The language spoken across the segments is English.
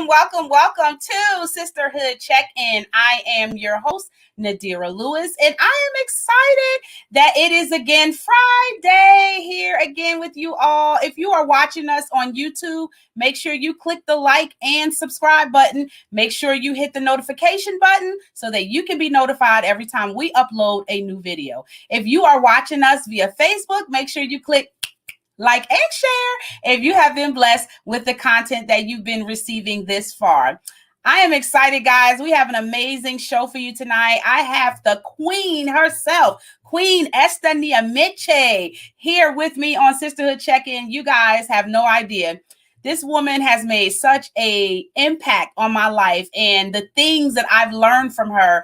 welcome to Sisterhood Check-in. I am your host, Nadira Lewis, and I am excited that it is again Friday here again with you all. If you are watching us on YouTube, make sure you click the like and subscribe button. Make sure you hit the notification button so that you can be notified every time we upload a new video. If you are watching us via Facebook, make sure you click like and share if you have been blessed with the content that you've been receiving this far. I am excited, guys. We have an amazing show for you tonight. I have the queen herself, Queen Esther Nyameke, here with me on Sisterhood Check-in. You guys have no idea. This woman has made such an impact on my life, and the things that I've learned from her,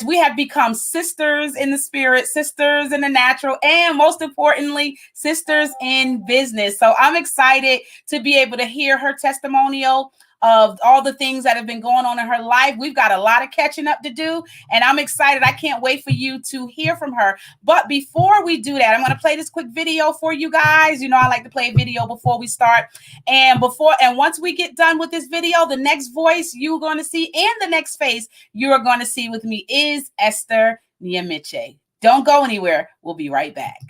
we have become sisters in the spirit, sisters in the natural, and most importantly, sisters in business. So I'm excited to be able to hear her testimonial of all the things that have been going on in her life. We've got a lot of catching up to do, and I'm excited. I can't wait for you to hear from her. But before we do that, I'm going to play this quick video for you guys. You know, I like to play a video before we start. And once we get done with this video, the next voice you're going to see and the next face you're going to see with me is Esther Nyameke. Don't go anywhere. We'll be right back.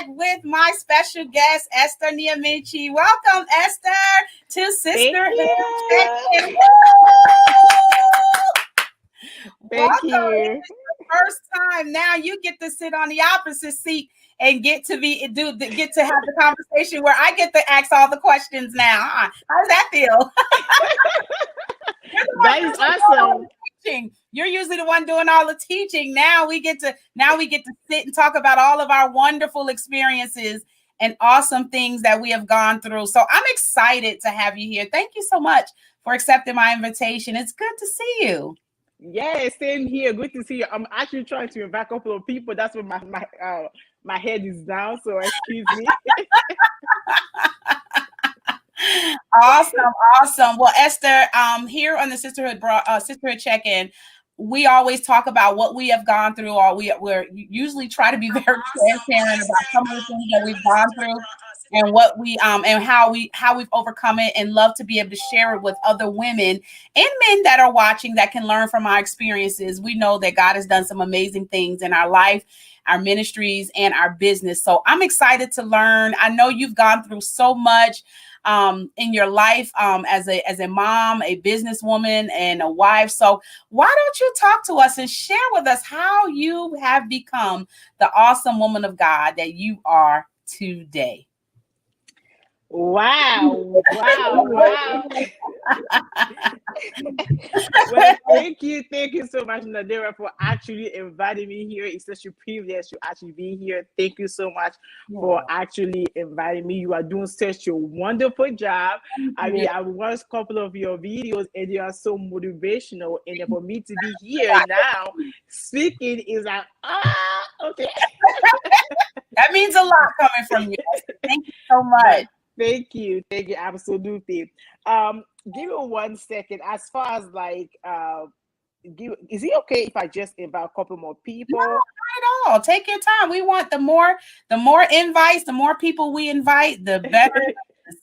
With my special guest, Esther Nyameke. Welcome, Esther, to Sisterhood Checkin. Thank you. It's the first time. Now you get to sit on the opposite seat and get to have the conversation where I get to ask all the questions now. How does that feel? That is awesome. You're usually the one doing all the teaching. Now we get to sit and talk about all of our wonderful experiences and awesome things that we have gone through. So I'm excited to have you here. Thank you so much for accepting my invitation. It's good to see you. Yeah, same here. Good to see you. I'm actually trying to invite a couple of people. That's what my head is down. So excuse me. Awesome. Well, Esther, here on the Sisterhood Check-in, we always talk about what we have gone through, or we're usually try to be very transparent about some of the things that we've gone through and what we and how we've overcome it, and love to be able to share it with other women and men that are watching that can learn from our experiences. We know that God has done some amazing things in our life, our ministries, and our business. So I'm excited to learn. I know you've gone through so much in your life as a mom, a businesswoman, and a wife. So why don't you talk to us and share with us how you have become the awesome woman of God that you are today? Wow, wow, wow. Well, thank you so much, Nadira, for actually inviting me here. It's such a privilege to actually be here. Thank you so much for actually inviting me. You are doing such a wonderful job. I mean, I watched a couple of your videos and they are so motivational. And then for me to be here now speaking is like, okay. That means a lot coming from you. Thank you so much. But thank you, absolutely. Give me 1 second. As far as like, is it okay if I just invite a couple more people? No, not at all. Take your time. We want the more invites, the more people we invite, the better.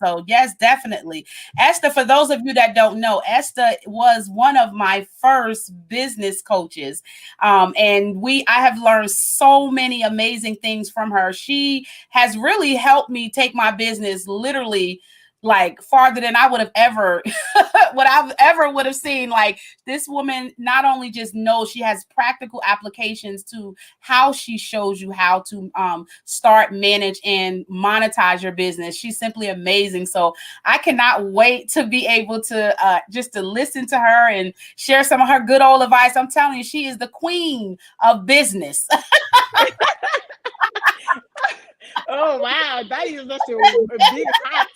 So yes, definitely. Esther, for those of you that don't know, Esther was one of my first business coaches. And I have learned so many amazing things from her. She has really helped me take my business literally like farther than I would have ever what I've ever would have seen. Like, this woman not only just knows, she has practical applications to how she shows you how to start, manage, and monetize your business. She's simply amazing. So I cannot wait to be able to just to listen to her and share some of her good old advice. I'm telling you, she is the queen of business. Oh wow, that is such a big hat.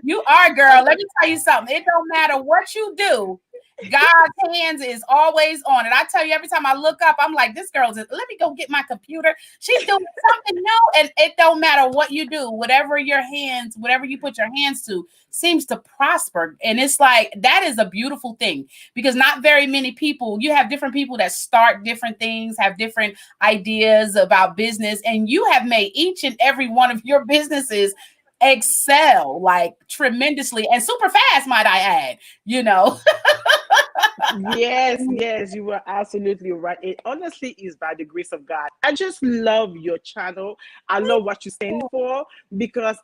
You are, girl. Let me tell you something. It don't matter what you do. God's hands is always on it. I tell you, every time I look up, I'm like, this girl's, let me go get my computer. She's doing something new. And it don't matter what you do, whatever you put your hands to seems to prosper. And it's like, that is a beautiful thing, because not very many people, you have different people that start different things, have different ideas about business. And you have made each and every one of your businesses excel like tremendously and super fast, might I add, you know. Yes, you were absolutely right. It honestly is by the grace of God. I just love your channel. I love what you stand for, because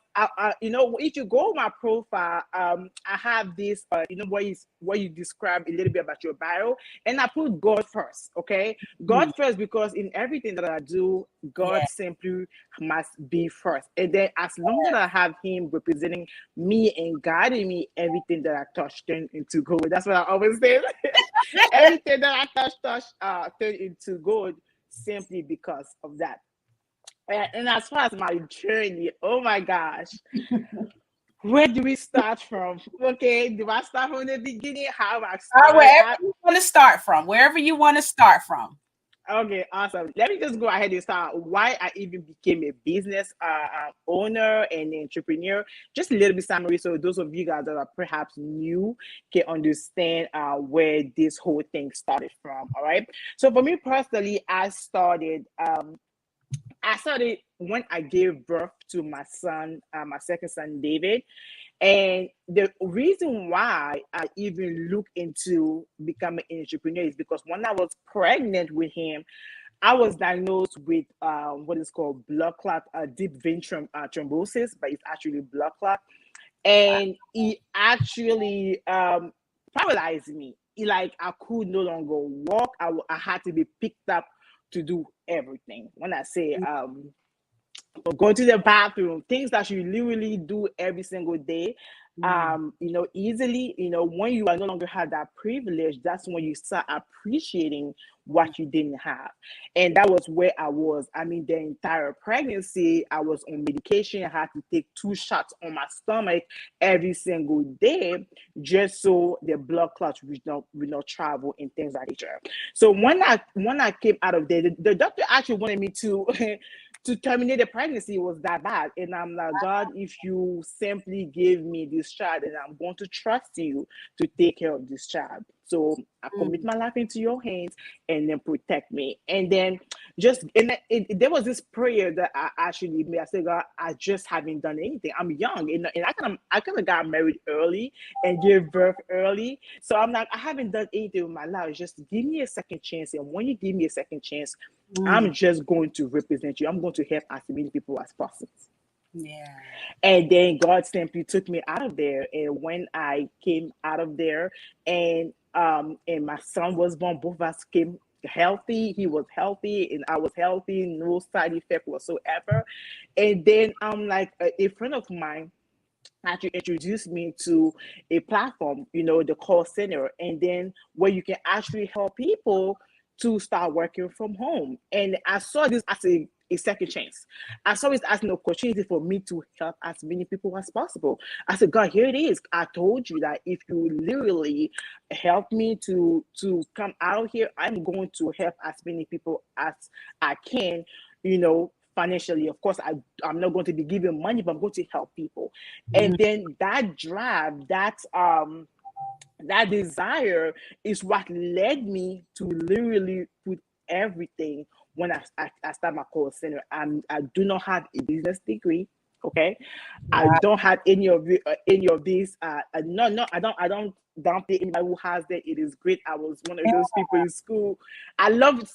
if you go on my profile, I have this, what you describe a little bit about your bio, and I put God first. Okay, God first, because in everything that I do, God simply must be first, and then as long as I have Him representing me and guiding me, everything that I touch turn into gold. That's what I always say. Everything that I touch turn into gold, simply because of that. And as far as my journey, oh my gosh, where do we start from? Okay, do I start from the beginning? How I started? Wherever you want to start from, wherever you want to start from. Okay, awesome. Let me just go ahead and start why I even became a business owner and entrepreneur. Just a little bit summary, so those of you guys that are perhaps new can understand where this whole thing started from. All right. So for me personally, I started when I gave birth to my son, my second son, David. And the reason why I even look into becoming an entrepreneur is because when I was pregnant with him, I was diagnosed with what is called blood clot, deep vein thrombosis, but it's actually blood clot. And it actually paralyzed me. Like, I could no longer walk. I had to be picked up to do everything. When I say going to the bathroom, things that you literally do every single day, easily, when you are no longer have that privilege, that's when you start appreciating what you didn't have. And that was where I was. I mean, the entire pregnancy, I was on medication. I had to take 2 shots on my stomach every single day, just so the blood clots would not travel and things like that. So when I came out of there, the doctor actually wanted me to to terminate the pregnancy was that bad. And I'm like, God, if you simply give me this child, and I'm going to trust you to take care of this child. So I commit my life into your hands, and then protect me. And then there was this prayer that I actually made. I said, God, I just haven't done anything. I'm young, and I kind of got married early and gave birth early. So I'm like, I haven't done anything with my life. Just give me a second chance. And when you give me a second chance, I'm just going to represent you. I'm going to help as many people as possible. Yeah. And then God simply took me out of there. And when I came out of there, and my son was born, both of us came healthy. He was healthy, and I was healthy, no side effect whatsoever. And then I'm like, a friend of mine actually introduced me to a platform, the call center, and then where you can actually help people to start working from home. And I saw this as a second chance. I saw it as an opportunity for me to help as many people as possible. I said, God, here it is. I told you that if you literally help me to come out here, I'm going to help as many people as I can, financially. Of course, I'm not going to be giving money, but I'm going to help people. And then that drive, that desire is what led me to literally put everything when I start my call center. I do not have a business degree. Okay, I Wow. don't have any of these. No, I don't downplay anybody who has that. It is great. I was one of those people in school. I love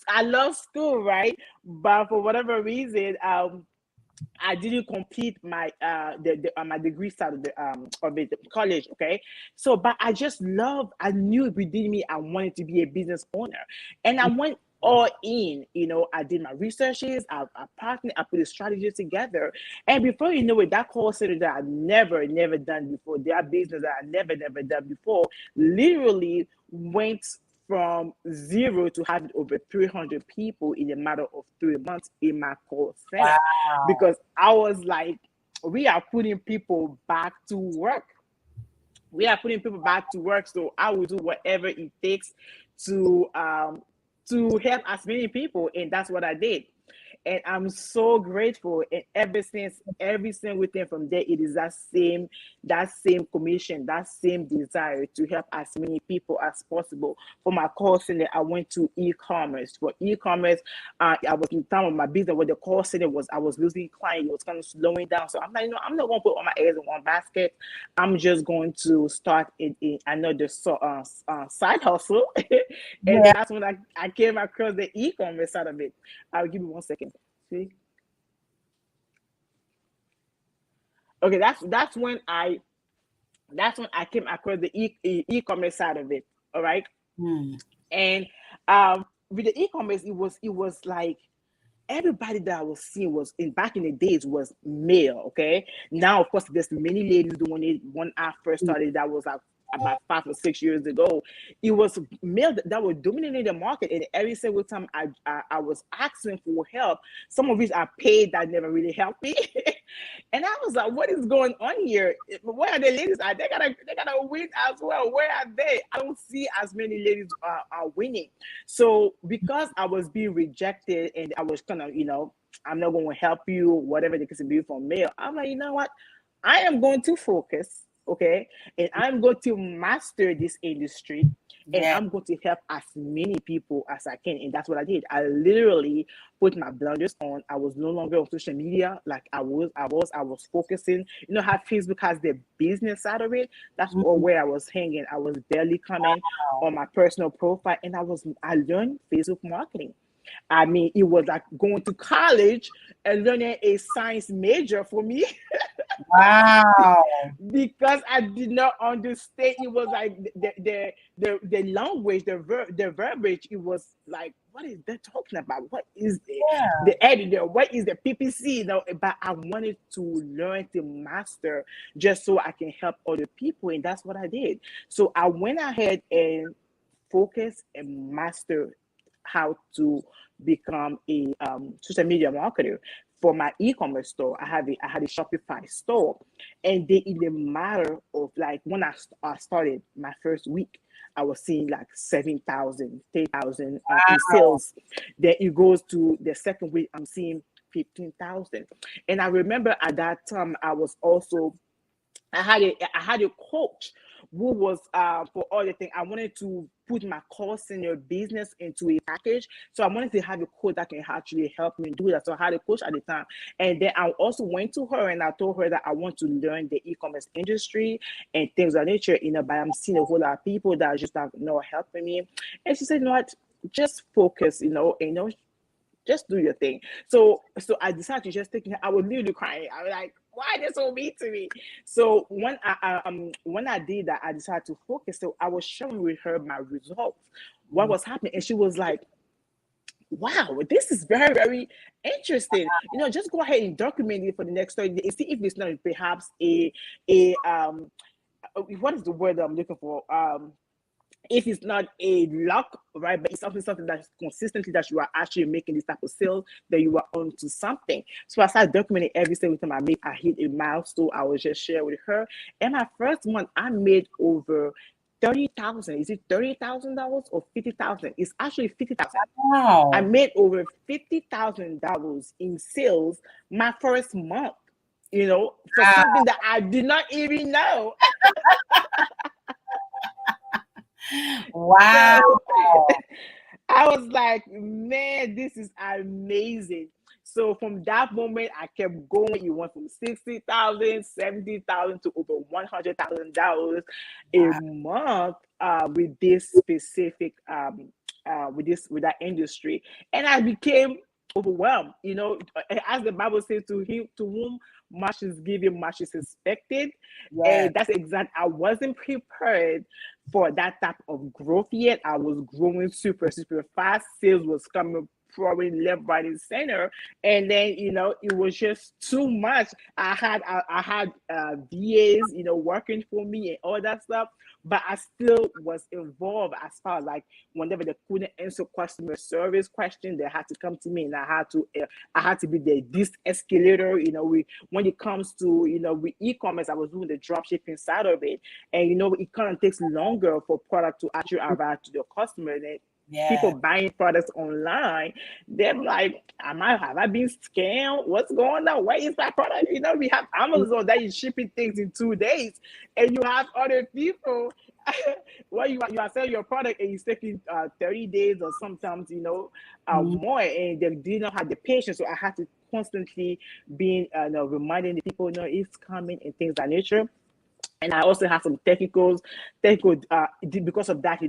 school, right? But for whatever reason, I didn't complete my degree side of it, college. Okay, so but I knew within me I wanted to be a business owner, and I went all in. I did my researches, I partnered, I put a strategy together, and before you know it, that call center that I never done before, that business that I never done before, literally went from zero to having over 300 people in a matter of 3 months in my call center, Wow. because I was like, we are putting people back to work. We are putting people back to work. So I will do whatever it takes to um to help as many people, and that's what I did. And I'm so grateful. And ever since, every single thing from there, it is that same commission, that same desire to help as many people as possible. For my call center, I went to e-commerce. For e-commerce, I was in time of my business where the call center was, I was losing clients. It was kind of slowing down. So I'm like, I'm not going to put all my eggs in one basket. I'm just going to start in another side hustle. And Yeah. then that's when I came across the e-commerce side of it. I'll give you 1 second. See? Okay, that's when I came across the e-commerce side of it. All right. Mm. And with the e-commerce, it was like everybody that I was seeing was in back in the days was male. Okay. Now, of course, there's many ladies doing it. When I first started, that was like about 5 or 6 years ago. It was male that were dominating the market, and every single time I was asking for help, some of which I paid that never really helped me. And I was like, what is going on here? Where are the ladies at? They gotta win as well. Where are they? I don't see as many ladies are winning. So because I was being rejected, and I was kind of, I'm not going to help you, whatever the case may be from male. I'm like, you know what? I am going to focus, okay, and I'm going to master this industry, and Yeah. I'm going to help as many people as I can. And that's what I did. I literally put my blinders on. I was no longer on social media like I was focusing. You know how Facebook has the business side of it? That's all Mm. where I was hanging. I was barely coming on my personal profile, and I learned Facebook marketing. I mean, it was like going to college and learning a science major for me. Wow. Because I did not understand. It was like the language, the verbiage. It was like, what is that talking about? What is Yeah. the editor? What is the PPC? But I wanted to learn to master just so I can help other people, and that's what I did. So I went ahead and focus and master how to become a social media marketer for my e-commerce store. I had a Shopify store, and they, in the matter of like, when I started my first week, I was seeing like 7,000, 10,000 in Wow. sales. Then it goes to the second week, I'm seeing 15,000. And I remember at that time I had a coach who was for all the thing. I wanted to put my core senior business into a package. So I wanted to have a coach that can actually help me do that. So I had a coach at the time. And then I also went to her and I told her that I want to learn the e-commerce industry and things of that nature, but I'm seeing a whole lot of people that are just not helping me. And she said, you know what, just focus, just do your thing. So I decided to just take it. I was literally crying. I was like, why this so mean to me? So when I did that, I decided to focus. So I was sharing with her my results, what was happening, and she was like, wow, this is very, very interesting. Just go ahead and document it for the next 30 days and see if it's not perhaps a what is the word I'm looking for? If it's not a luck, right, but it's something that's consistently that you are actually making this type of sales, that you are onto something. So I started documenting every single time I hit a milestone. I was just share with her. And my first month, I made over 30,000. Is it $30,000 or 50,000? It's actually 50,000. Wow. I made over $50,000 in sales my first month. For something that I did not even know. Wow. So, I was like, man, this is amazing. So from that moment, I kept going. You went from 60,000, 70,000 to over $100,000 a month with this specific with that industry, and I became overwhelmed. As the Bible says, to whom much is given, much is expected. Yes. And that's exact. I wasn't prepared for that type of growth yet. I was growing super, super fast. Sales was coming pouring left, right, and center. And then, it was just too much. I had VAs, working for me and all that stuff. But I still was involved as far as like whenever they couldn't answer customer service questions, they had to come to me, and I had to be this escalator. When it comes to with e-commerce, I was doing the drop shipping side of it, and it kind of takes longer for product to actually arrive to the customer. And people buying products online, they're like, have I been scammed? What's going on? Where is my product? We have Amazon that is shipping things in 2 days, and you have other people well, you are selling your product and it's taking 30 days or sometimes more, and they did not have the patience. So I had to constantly be reminding the people, it's coming and things of that nature. And I also have some technical because of that,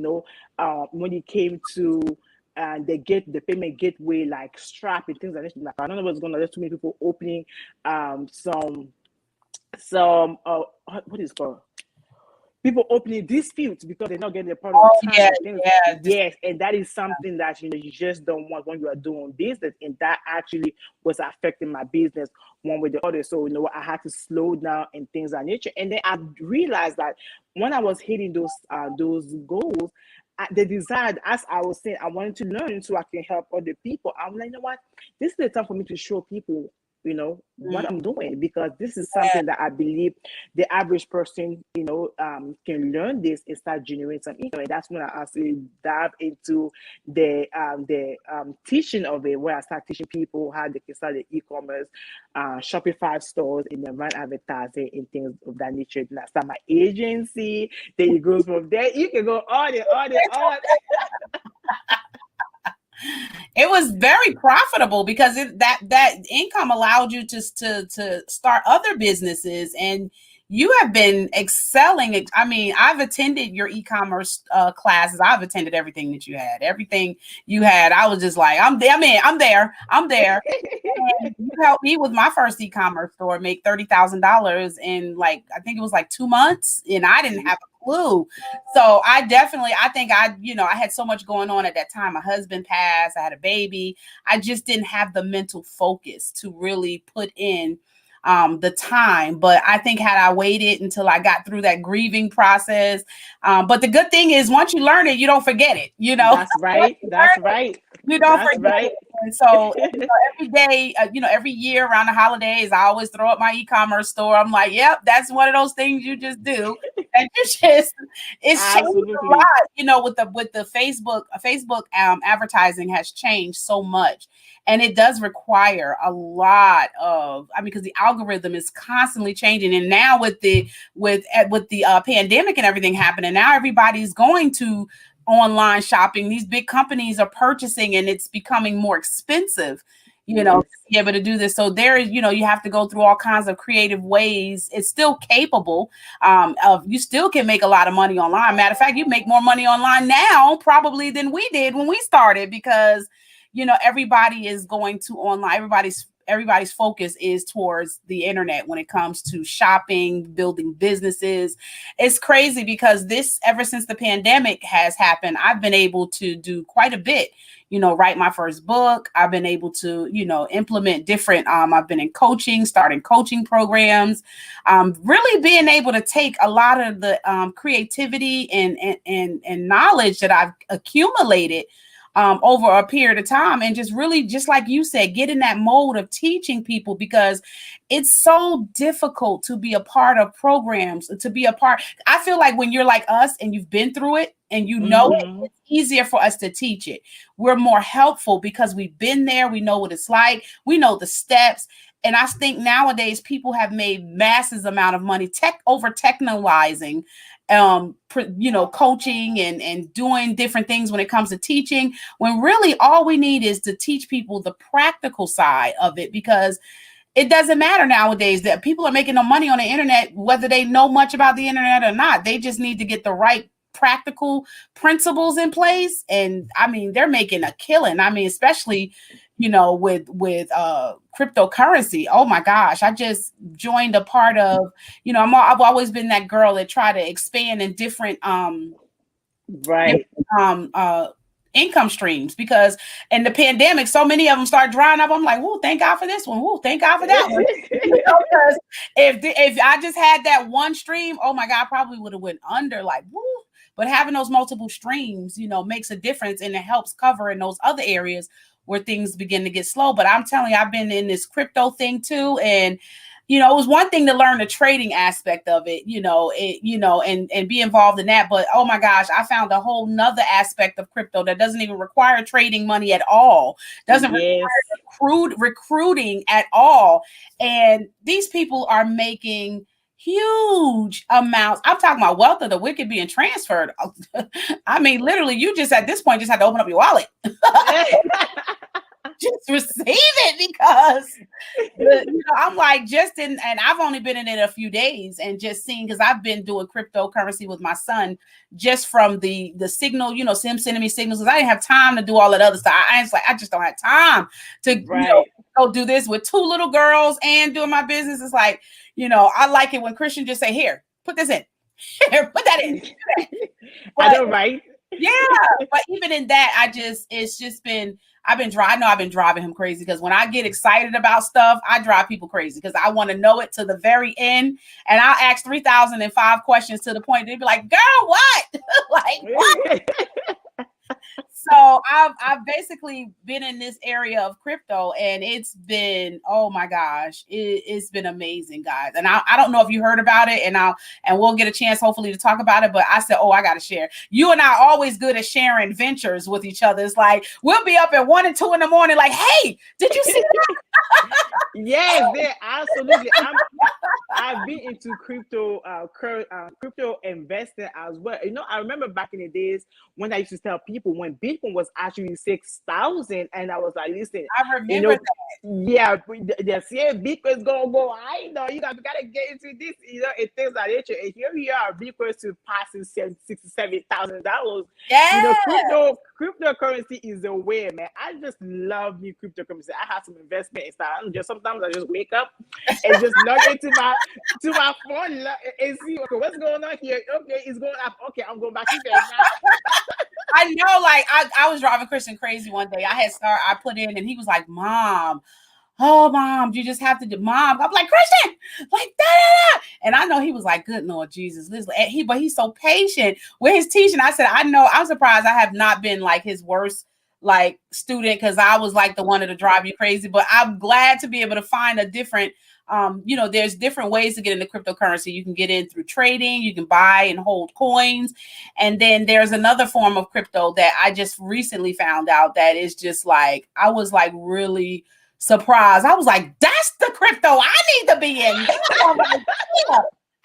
when it came to the payment gateway like Strap and things like that. Like, I don't know what's going on. There's too many people opening some what is it called? People opening disputes because they're not getting the product on time. Yes, and that is something that you just don't want when you are doing business, and that actually was affecting my business one way or the other. So I had to slow down and things of nature. And then I realized that when I was hitting those goals, the desire, as I was saying, I wanted to learn so I can help other people. I'm like, what? This is the time for me to show people what I'm doing, because this is something that I believe the average person can learn this and start generating some income. And that's when I actually dive into the teaching of it, where I start teaching people how they can start the e-commerce Shopify stores and then run advertising and things of that nature. And I start my agency. Then it goes from there. You can go on and on and on. It was very profitable because that income allowed you to start other businesses, and you have been excelling. I mean, I've attended your e-commerce classes. I've attended everything that you had. Everything you had, I was just like, I'm there. I'm there. And you helped me with my first e-commerce store make $30,000 in I think it was 2 months, and I didn't have a clue. So I think I had so much going on at that time. My husband passed, I had a baby. I just didn't have the mental focus to really put in the time. But I think had I waited until I got through that grieving process, but the good thing is once you learn it, you don't forget it. That's Once right. you That's learn it, right. you don't That's forget right. it. And so, every day, every year around the holidays, I always throw up my e-commerce store. I'm like, yep, that's one of those things you just do. And you just, it's changed a Absolutely. lot, with the Facebook advertising has changed so much. And it does require a lot of, I mean, because the algorithm is constantly changing. And now with the pandemic and everything happening, now everybody's going to online shopping. These big companies are purchasing and it's becoming more expensive, to Yes. be able to do this. So there is, you have to go through all kinds of creative ways. It's still capable of, you still can make a lot of money online. Matter of fact, you make more money online now probably than we did when we started, because everybody is going to online. Everybody's focus is towards the internet when it comes to shopping, building businesses. It's crazy because ever since the pandemic has happened, I've been able to do quite a bit. Write my first book. I've been able to, implement different. I've been in coaching, starting coaching programs. Really being able to take a lot of the creativity and knowledge that I've accumulated over a period of time, and just really, just like you said, get in that mode of teaching people, because it's so difficult to be a part of programs, to be a part. I feel like when you're like us and you've been through it and it, Mm-hmm. it's easier for us to teach it. We're more helpful because we've been there. We know what it's like. We know the steps. And I think nowadays people have made masses amount of money over technologizing, coaching and doing different things when it comes to teaching, when really all we need is to teach people the practical side of it, because it doesn't matter nowadays that people are making no money on the internet, whether they know much about the internet or not. They just need to get the right practical principles in place. And I mean, they're making a killing. I mean, especially, with cryptocurrency. Oh my gosh. I just joined a part of, I've always been that girl that try to expand in different Right. um income streams, because in the pandemic so many of them start drying up. I'm like, oh, thank God for this one. Oh, thank God for that one. Because if I just had that one stream, oh my God, I probably would have went under, like, woo. But having those multiple streams, makes a difference, and it helps cover in those other areas where things begin to get slow. But I'm telling you, I've been in this crypto thing too, and it was one thing to learn the trading aspect of it, and be involved in that. But oh my gosh, I found a whole nother aspect of crypto that doesn't even require trading money at all, doesn't Yes. require recruiting at all. And these people are making huge amounts. I'm talking about wealth of the wicked being transferred. I mean, literally, you just at this point just had to open up your wallet. Just receive it, because I'm like, and I've only been in it a few days, and just seeing, because I've been doing cryptocurrency with my son just from the signal, him sending me signals, because I didn't have time to do all that other stuff. I just don't have time to Right. go do this with two little girls and doing my business. It's like, I like it when Christian just say, here, put this in, here, put that in. I But know, right? yeah, but even in that, it's just been, I know I've been driving him crazy, because when I get excited about stuff, I drive people crazy, because I want to know it to the very end. And I'll ask 3,005 questions to the point they'd be like, girl, what? Like, what? So I've basically been in this area of crypto, and it's been, oh my gosh, it's been amazing, guys. And I don't know if you heard about it, and we'll get a chance hopefully to talk about it. But I said, oh, I got to share. You and I are always good at sharing ventures with each other. It's like we'll be up at 1 and 2 in the morning, like, hey, did you see that? Yes, there absolutely. I've been into crypto investing as well. I remember back in the days when I used to tell people when Bitcoin was actually 6,000, and I was like, listen, I you remember know, that. yeah, they're saying Bitcoin's gonna go high. You gotta get into this, and things like that. And here we are, Bitcoin's to passing $67,000. Yeah. Cryptocurrency is the way, man. I just love new cryptocurrency. I have some investment in stuff. Sometimes I just wake up and just log into my phone and see, okay, what's going on here. Okay, it's going up. Okay, I'm going back in there now. I know, like I was driving Christian crazy one day. I put in, and he was like, Mom, oh, mom, you just have to do, mom. I'm like, Christian, like that. And I know he was like, good Lord Jesus. But he's so patient with his teaching. I said, I know, I'm surprised I have not been like his worst like student, because I was like the one to drive you crazy. But I'm glad to be able to find a different, there's different ways to get into cryptocurrency. You can get in through trading, you can buy and hold coins. And then there's another form of crypto that I just recently found out that is just like, I was like really surprised. I was like, that's the crypto I need to be in.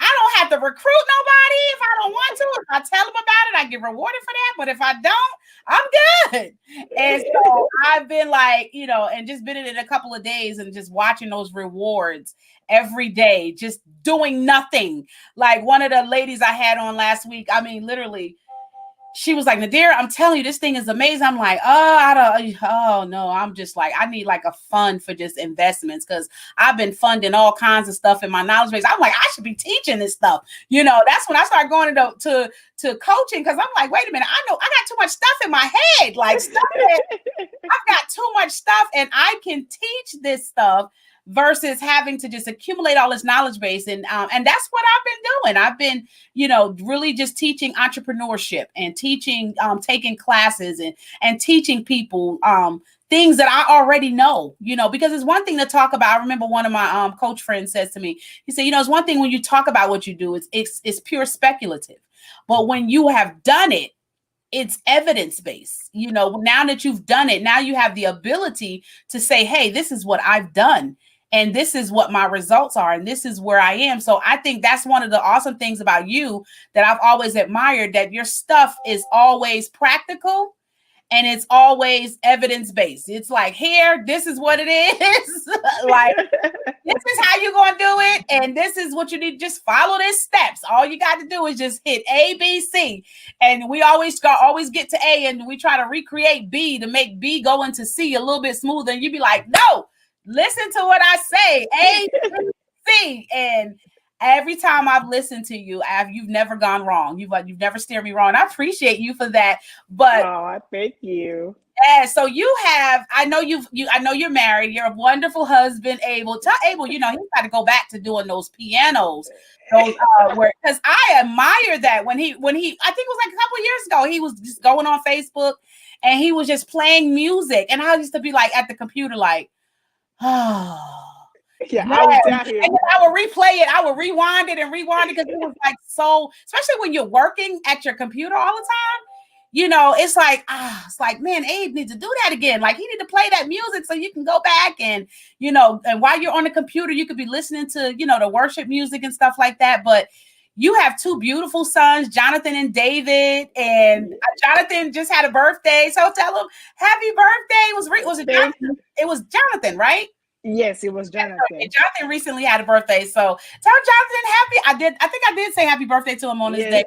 I don't have to recruit nobody if I don't want to. If I tell them about it, I get rewarded for that. But if I don't, I'm good. And so I've been like, and just been in it a couple of days and just watching those rewards every day, just doing nothing. Like one of the ladies I had on last week, I mean, literally, she was like, Nadira, I'm telling you, this thing is amazing. I'm like, oh no, I'm just like, I need like a fund for just investments, because I've been funding all kinds of stuff in my knowledge base. I'm like, I should be teaching this stuff. That's when I started going to coaching, because I'm like, wait a minute, I know I got too much stuff in my head, like I've got too much stuff, and I can teach this stuff versus having to just accumulate all this knowledge base. And that's what I've been doing. I've been, really just teaching entrepreneurship and teaching, taking classes and teaching people things that I already know, because it's one thing to talk about. I remember one of my coach friends says to me, he said, it's one thing when you talk about what you do, it's pure speculative. But when you have done it, it's evidence-based. Now that you've done it, now you have the ability to say, hey, this is what I've done. And this is what my results are. And this is where I am. So I think that's one of the awesome things about you that I've always admired, that your stuff is always practical and it's always evidence-based. It's like, here, this is what it is. Like, this is how you're going to do it. And this is what you need. Just follow these steps. All you got to do is just hit A, B, C. And we always get to A, and we try to recreate B to make B go into C a little bit smoother. And you'd be like, no, listen to what I say. A, B, C. And every time I've listened to you, you've never gone wrong. You've never steered me wrong. I appreciate you for that. But thank you. Yeah, so I know you're married. You're a wonderful husband, Abel. Tell Abel, he's got to go back to doing those pianos. Because I admire that when he, I think it was like a couple of years ago, he was just going on Facebook and he was just playing music. And I used to be like at the computer, like, oh. Yeah, I would tell him. And I would replay it. I would rewind it because it was like so, especially when you're working at your computer all the time. It's like, man, Abe needs to do that again. Like, he need to play that music so you can go back and, and while you're on the computer, you could be listening to, the worship music and stuff like that. But you have two beautiful sons, Jonathan and David, and Jonathan just had a birthday. So tell him happy birthday. Was it Jonathan? It was Jonathan, right? Yes, it was Jonathan. And Jonathan recently had a birthday. So tell Jonathan I think I did say happy birthday to him on his day.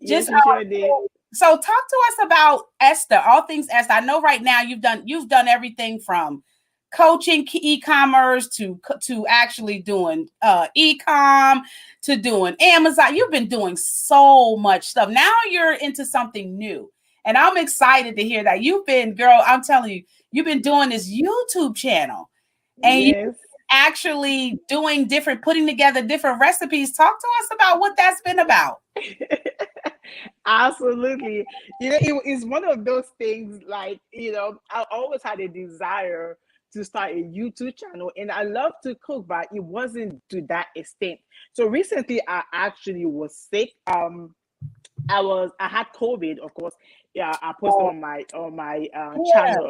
Just sure did. So talk to us about Esther, all things Esther. I know right now you've done everything from coaching e-commerce to actually doing e-com to doing Amazon. You've been doing so much stuff. Now you're into something new. And I'm excited to hear that. I'm telling you, you've been doing this YouTube channel. And you're actually putting together different recipes. Talk to us about what that's been about. Absolutely. It's one of those things, like, I always had a desire to start a YouTube channel, and I love to cook, but it wasn't to that extent. So recently I actually was sick. I had COVID, of course. Yeah, I posted on my channel,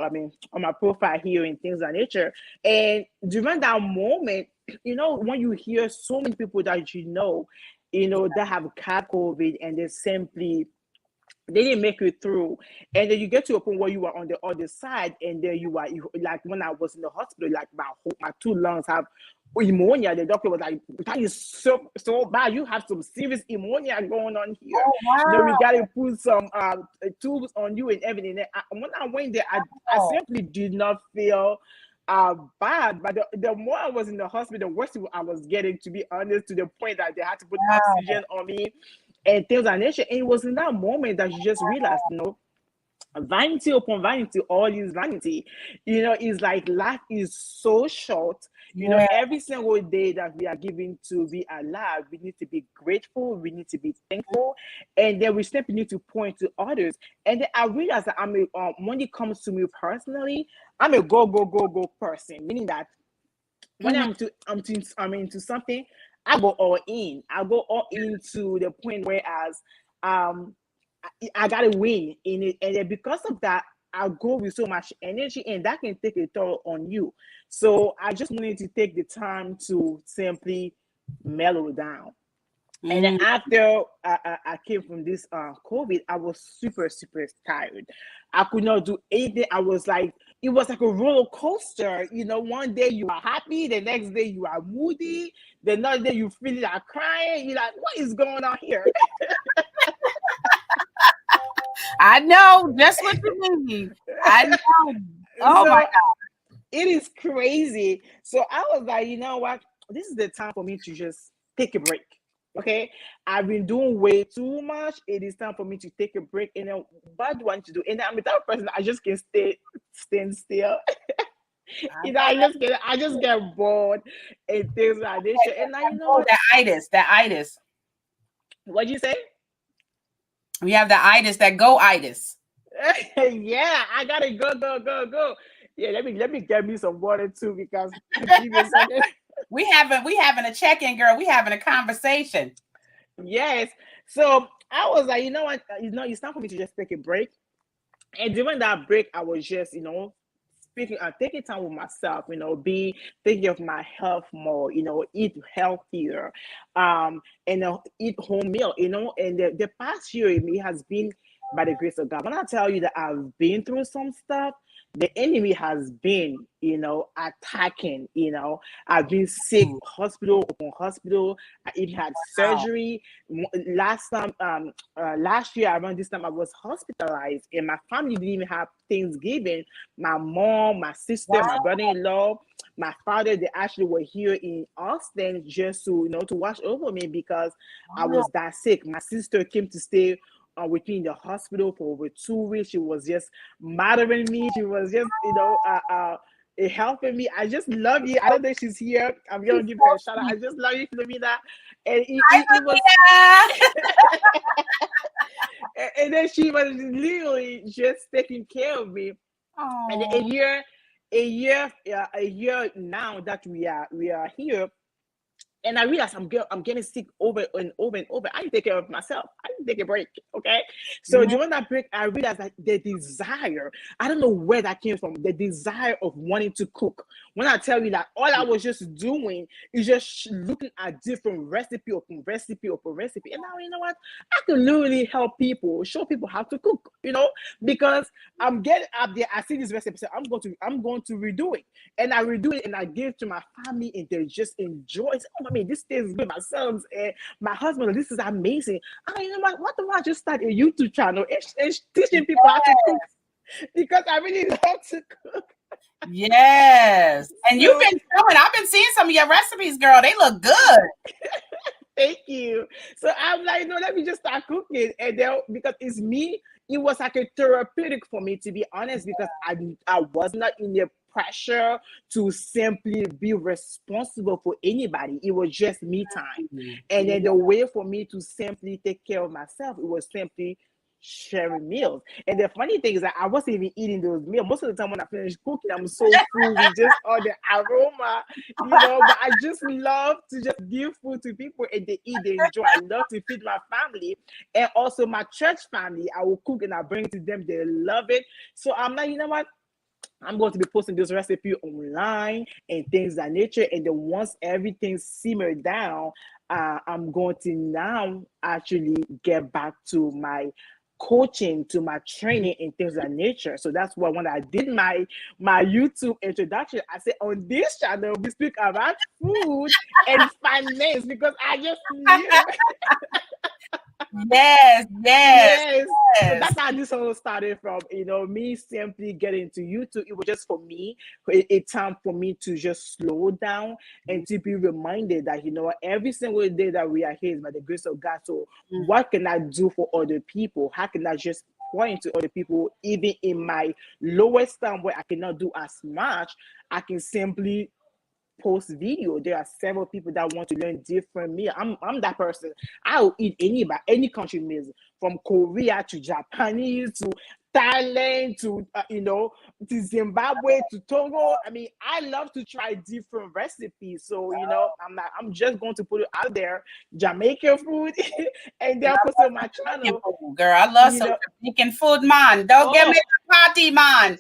on my profile here and things of that nature. And during that moment, when you hear so many people that that have had COVID and they didn't make it through, and then you get to a point where you are on the other side, and then you like, when I was in the hospital, like my two lungs have pneumonia. The doctor was like, that is so bad. You have some serious pneumonia going on here. Oh, wow. We gotta put some tubes on you and everything. And when I went there, I simply did not feel bad, but the more I was in the hospital, the worse I was getting, to be honest, to the point that they had to put oxygen on me and things like that. And it was in that moment that you just realized, vanity upon vanity, all is vanity. It's like life is so short. Yeah. Every single day that we are given to be alive, we need to be grateful, we need to be thankful, and then we simply need to point to others. And then I realize that when it comes to me personally, I'm a go go go go person, meaning that when Mhm. I'm into something, I go all in. I go all into the point whereas um I gotta win in it, and then because of that, I go with so much energy, and that can take a toll on you. So I just wanted to take the time to simply mellow down. And then Mhm. after I came from this COVID, I was super, super tired. I could not do anything. It was like a roller coaster. One day you are happy, the next day you are moody, the another day you feel like crying. You're like, what is going on here? I know just what you mean. I know. Oh my So it is crazy. So I was like, you know what? This is the time for me to just take a break. Okay. I've been doing way too much. It is time for me to take a break. And then what do I want to do? And I'm the type of person I just can stand still. I know I just get bored and things like this. And now you know oh, what? that itis, that itis. What'd you say? We have the itis, that go itis. Yeah, I gotta go, go, go, go. Yeah, let me get me some water too because give me a second. We having a check-in, girl. We having a conversation. Yes. So I was like, you know what? It's time for me to just take a break. And during that break, I was just, speaking, taking time with myself, be thinking of my health more, eat healthier, and eat home meal, and the past year it has been by the grace of God. When I tell you that I've been through some stuff, the enemy has been, attacking, I've been sick, Ooh, hospital upon hospital. I even had wow. surgery. Last time, last year around this time, I was hospitalized, and my family didn't even have Thanksgiving. My mom, my sister, my Wow. brother-in-law, my father, they actually were here in Austin just to to watch over me because I Wow. was that sick. My sister came to stay with me in the hospital for over 2 weeks. She was just mothering me. She was just helping me. I just love you. I don't know if she's here. I'm gonna She's give so her a shout out. I sweet. just love you, Philomena. And Hi, it was Sophia. and then she was literally just taking care of me. And Oh, a year now that we are here, and I realize I'm getting sick over and over and over. I need to take care of myself. I need to take a break. Okay. So yeah. during that break, I realized that the desire, I don't know where that came from, the desire of wanting to cook. When I tell you that all I was just doing is just looking at different recipe upon recipe upon recipe. And now you know what? I can literally help people, show people how to cook, because I'm getting up there, I see this recipe, so I'm going to redo it. And I redo it and I give to my family and they just enjoy it. Oh, I mean, this tastes good. My sons and my husband, this is amazing. You know what? What if I just start a YouTube channel and teaching people how to cook? Because I really love to cook. Yes. And you've So been showing. I've been seeing some of your recipes, girl. They look good. thank you. So I'm like, no, let me just start cooking. And then because it's me, it was like a therapeutic for me, to be honest, because I was not in the pressure to simply be responsible for anybody. It was just me time. And then Yeah. the way for me to simply take care of myself, it was simply sharing meals. And the funny thing is that I wasn't even eating those meals. Most of the time when I finish cooking, I'm so full with just all the aroma, but I just love to just give food to people and they eat, they enjoy. I love to feed my family and also my church family. I will cook and I bring it to them. They love it. So I'm like, you know what? I'm going to be posting this recipe online and things of that nature. And then once everything simmered down, I'm going to now actually get back to my coaching, to my training and things of that nature. So that's why when I did my YouTube introduction, I said on this channel we speak about food and finance because I just knew. Yes, yes, Yes. So yes. that's how this all started from, me simply getting into YouTube. It was just for me, a time for me to just slow down and to be reminded that, every single day that we are here is by the grace of God. So what can I do for other people? How can I just pour into other people, even in my lowest time where I cannot do as much, I can simply post video. There are several people that want to learn different meal. I'm that person. I will eat any country meals, from Korea to Japanese to Thailand to to Zimbabwe to Togo. I mean, I love to try different recipes. So I'm just going to put it out there, Jamaican food, and then post it on my channel. Food, girl, I love some Jamaican food, man. Don't get me the party, man.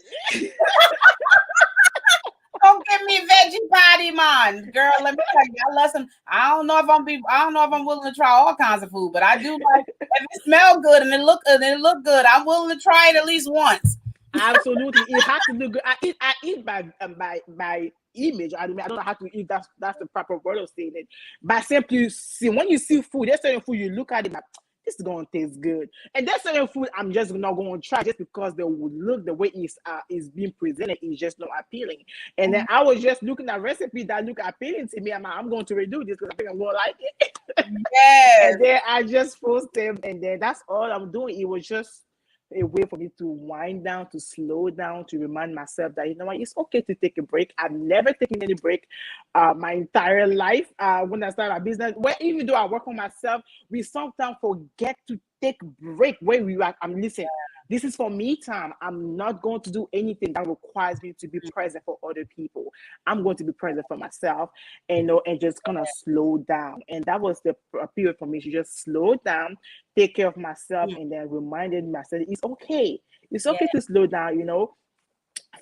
Don't give me veggie patty, man. Girl, let me tell you, I love some. I don't know if I'm willing to try all kinds of food, but I do like if it smells good and it look good, I'm willing to try it at least once. Absolutely, it has to look good. I eat by image. I don't know how to eat. That's the proper word of saying it. But simply see, when you see food, there's certain food you look at it like, this is going to taste good. And there's certain food I'm just not going to try just because the way it's being presented is just not appealing. And then I was just looking at recipes that look appealing to me. I'm going to redo this because I think I'm going to like it. Yes. And then I just post them, and then that's all I'm doing. It was just a way for me to wind down, to slow down, to remind myself that, you know what, it's okay to take a break. I've never taken any break my entire life. When I started a business, well, even though I work on myself, we sometimes forget to take break where we are. Listen, this is for me time. I'm not going to do anything that requires me to be present for other people. I'm going to be present for myself and just kind of slow down. And that was the period for me to just slow down, take care of myself, and then reminded myself it's okay. It's okay to slow down,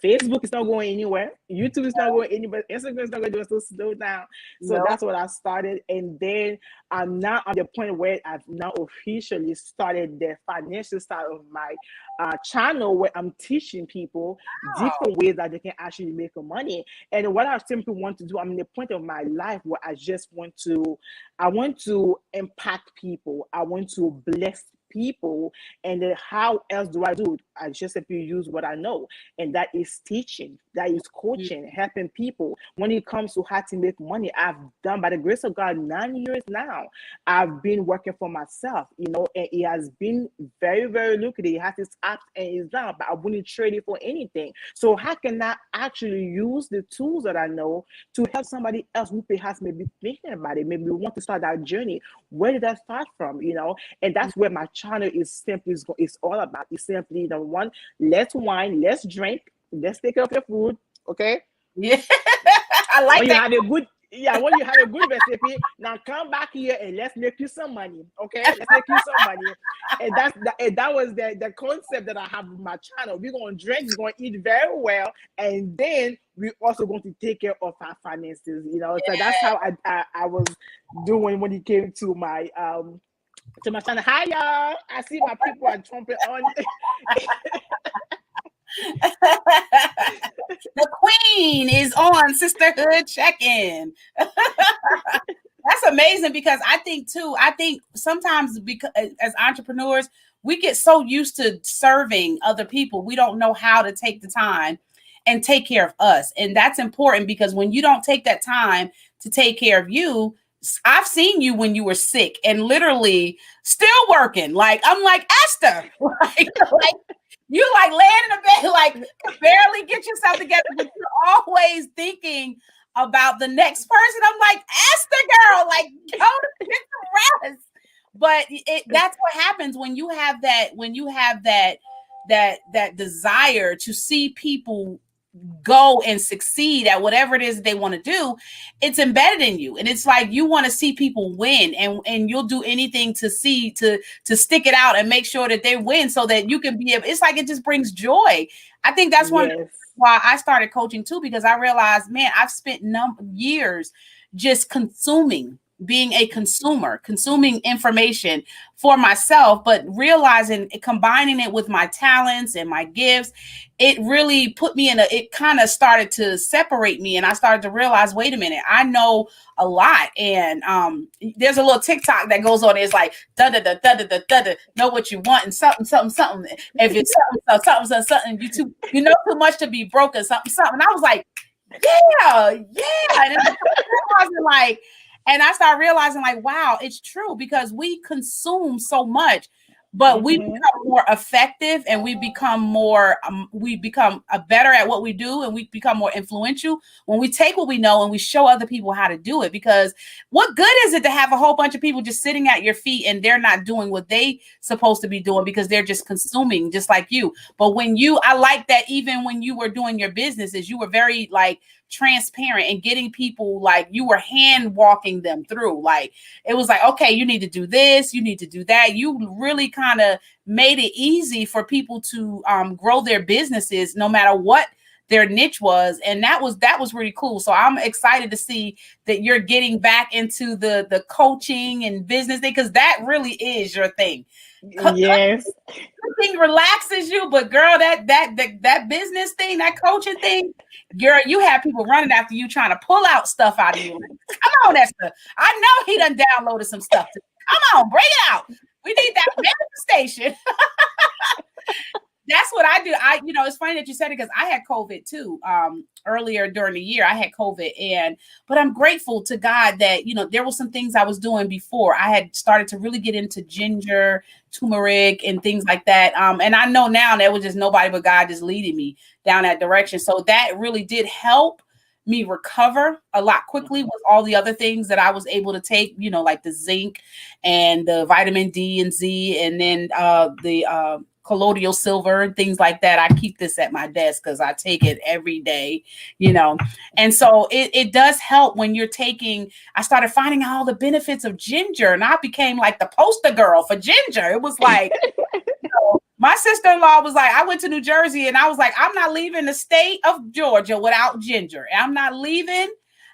Facebook is not going anywhere. YouTube is not going anywhere. Instagram is not going to do it, so slow down. So that's what I started. And then I'm now at the point where I've now officially started the financial side of my channel, where I'm teaching people different ways that they can actually make money. And what I simply want to do, I'm in the point of my life where I want to impact people. I want to bless people. And then how else do I do it? I just simply use what I know, and that is teaching, that is coaching, helping people. When it comes to how to make money, I've done, by the grace of God, 9 years now. I've been working for myself, and it has been very, very lucrative. It has its ups and its downs, but I wouldn't trade it for anything. So how can I actually use the tools that I know to help somebody else who perhaps may be thinking about it, maybe want to start that journey? Where did I start from? And that's where my channel is all about. It's simply the one, let's wine, let's drink, let's take care of your food, okay? Yeah. I like that. When you have a good recipe, now come back here and let's make you some money, okay? Let's make you some money. And that was the concept that I have with my channel. We're going to drink, we're going to eat very well, and then we're also going to take care of our finances, So that's how I was doing when it came to my channel. Hi, y'all. I see my people are jumping on. The queen is on Sisterhood Checkin. That's amazing, because I think sometimes, because as entrepreneurs, we get so used to serving other people, we don't know how to take the time and take care of us. And that's important, because when you don't take that time to take care of you, I've seen you when you were sick and literally still working. Like, I'm like, Esther, like you like laying in the bed, like barely get yourself together, but you're always thinking about the next person. I'm like, Esther, girl, like, go to get some rest. But that's what happens when you have that desire to see people go and succeed at whatever it is they want to do. It's embedded in you, and it's like you want to see people win, and you'll do anything to stick it out and make sure that they win, so that you can be able. It's like it just brings joy. I think that's one why I started coaching too, because I realized, man, I've spent years just being a consumer, consuming information for myself, but realizing, combining it with my talents and my gifts, it really put me it kind of started to separate me. And I started to realize, wait a minute, I know a lot. And there's a little TikTok that goes on. It's like, da da da da da da da, know what you want, and something. If it's something, you know too much to be broken, something. And I was like, yeah. And I started realizing, like, wow, it's true, because we consume so much. but we Mm-hmm. become more effective, and we become better at what we do, and we become more influential when we take what we know and we show other people how to do it. Because what good is it to have a whole bunch of people just sitting at your feet and they're not doing what they supposed to be doing because they're just consuming just like you. But I like that even when you were doing your businesses, you were very like transparent and getting people, like you were hand walking them through. Like it was like, okay, you need to do this, you need to do that. You really kind of made it easy for people to grow their businesses no matter what their niche was. And that was really cool. So I'm excited to see that you're getting back into the coaching and business thing, because that really is your thing. Yes. Thing relaxes you, but girl, that business thing, that coaching thing, girl, you have people running after you trying to pull out stuff out of you. Come on, Esther. I know he done downloaded some stuff. Come on, bring it out. We need that manifestation. That's what I do. It's funny that you said it, because I had COVID too. Earlier during the year, I had COVID, but I'm grateful to God that, there were some things I was doing before. I had started to really get into ginger, turmeric, and things like that. And I know now that was just nobody but God just leading me down that direction. So that really did help me recover a lot quickly with all the other things that I was able to take, like the zinc and the vitamin D and Z, and then the colloidal silver and things like that. I keep this at my desk because I take it every day, and so it does help when you're taking. I started finding all the benefits of ginger, and I became like the poster girl for ginger. It was like, my sister-in-law was like, I went to New Jersey and I was like, I'm not leaving the state of Georgia without ginger. I'm not leaving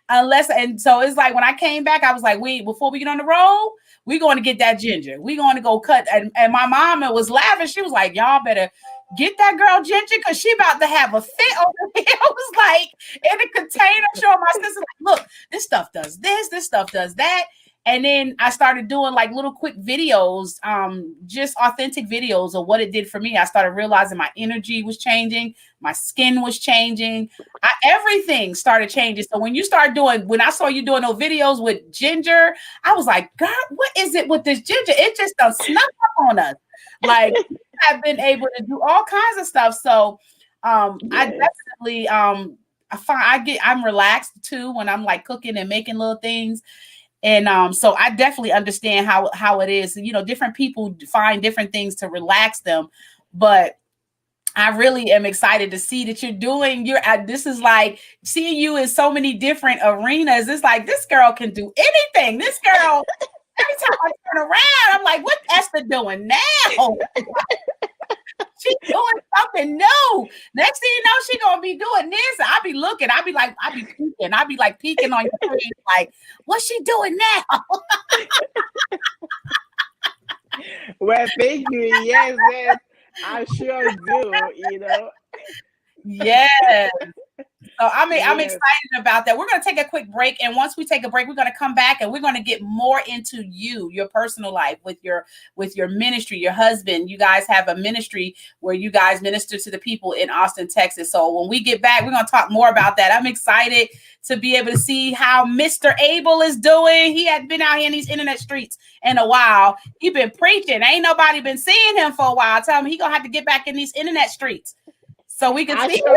unless, and so it's like when I came back, I was like, before we get on the road, we're going to get that ginger. We're going to go cut. And my mom was laughing. She was like, y'all better get that girl ginger, because she about to have a fit over here. I was like in a container showing my sister, like, look, this stuff does this stuff does that. And then I started doing like little quick videos, just authentic videos of what it did for me. I started realizing my energy was changing. My skin was changing. Everything started changing. So when I saw you doing those videos with ginger, I was like, God, what is it with this ginger? It just done snuck up on us. Like, I've been able to do all kinds of stuff. So I definitely, I'm relaxed too when I'm like cooking and making little things. And so I definitely understand how it is. Different people find different things to relax them, but I really am excited to see that you're doing this is like seeing you in so many different arenas. It's like, this girl can do anything. This girl, every time I turn around, I'm like, what's Esther doing now? She's doing something new. Next thing you know, she's gonna be doing this. I'll be looking. I'll be peeking. I'll be like peeking on your screen, like, what's she doing now? Well, thank you. Yes, I sure do. Yes. So I'm Yes. excited about that. We're going to take a quick break, and once we take a break, we're going to come back and we're going to get more into your personal life with your ministry, your husband. You guys have a ministry where you guys minister to the people in Austin, Texas. So when we get back, we're going to talk more about that. I'm excited to be able to see how Mr. Abel is doing. He had been out here in these internet streets in a while. He been preaching. Ain't nobody been seeing him for a while. Tell him he going to have to get back in these internet streets so we can see him.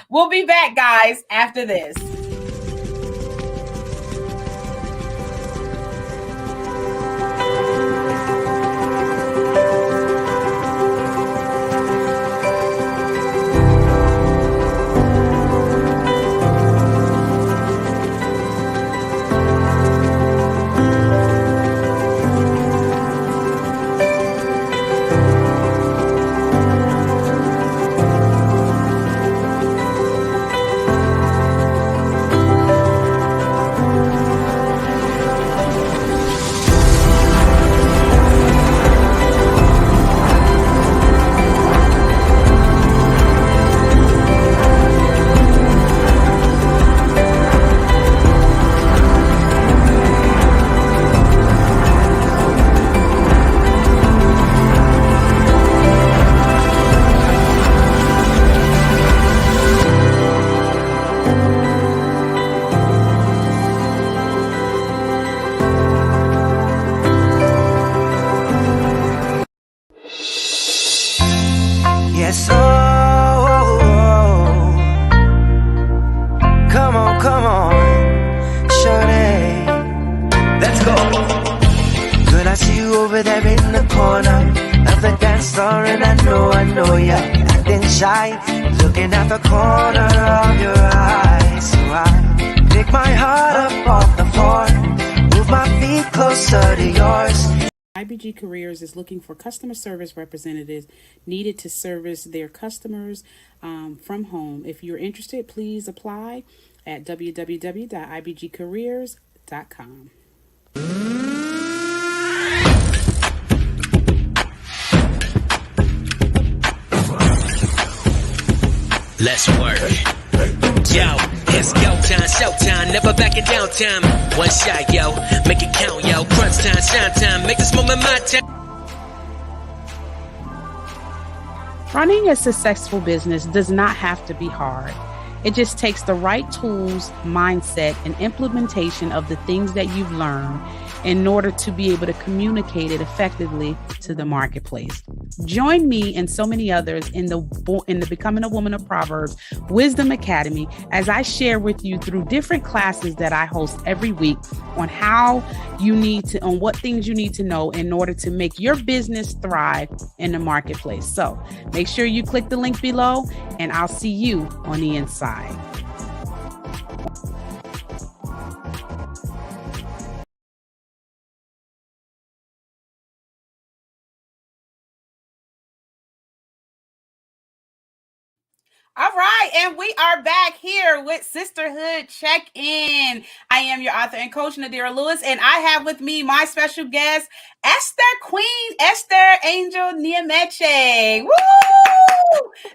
We'll be back, guys, after this. Let's come on, shorty. Let's go. Girl, I see you over there in the corner of the dance floor, and I know you're acting shy, looking at the corner of your eyes. So I pick my heart up off the floor, move my feet closer to yours. IBG Careers is looking for customer service representatives needed to service their customers from home. If you're interested, please apply at www.ibgcareers.com. Let's work. Yo, it's go time, showtime, never backing down time. One shot, yo, make it count, yo. Crunch time, shine time, make this moment my time. Running a successful business does not have to be hard. It just takes the right tools, mindset, and implementation of the things that you've learned in order to be able to communicate it effectively to the marketplace. Join me and so many others in the Becoming a Woman of Proverbs Wisdom Academy as I share with you through different classes that I host every week on on what things you need to know in order to make your business thrive in the marketplace. So make sure you click the link below, and I'll see you on the inside. All right, and we are back here with Sisterhood Check-In. I am your author and coach, Nadira Lewis, and I have with me my special guest, Esther Angel Nyameke. Woo!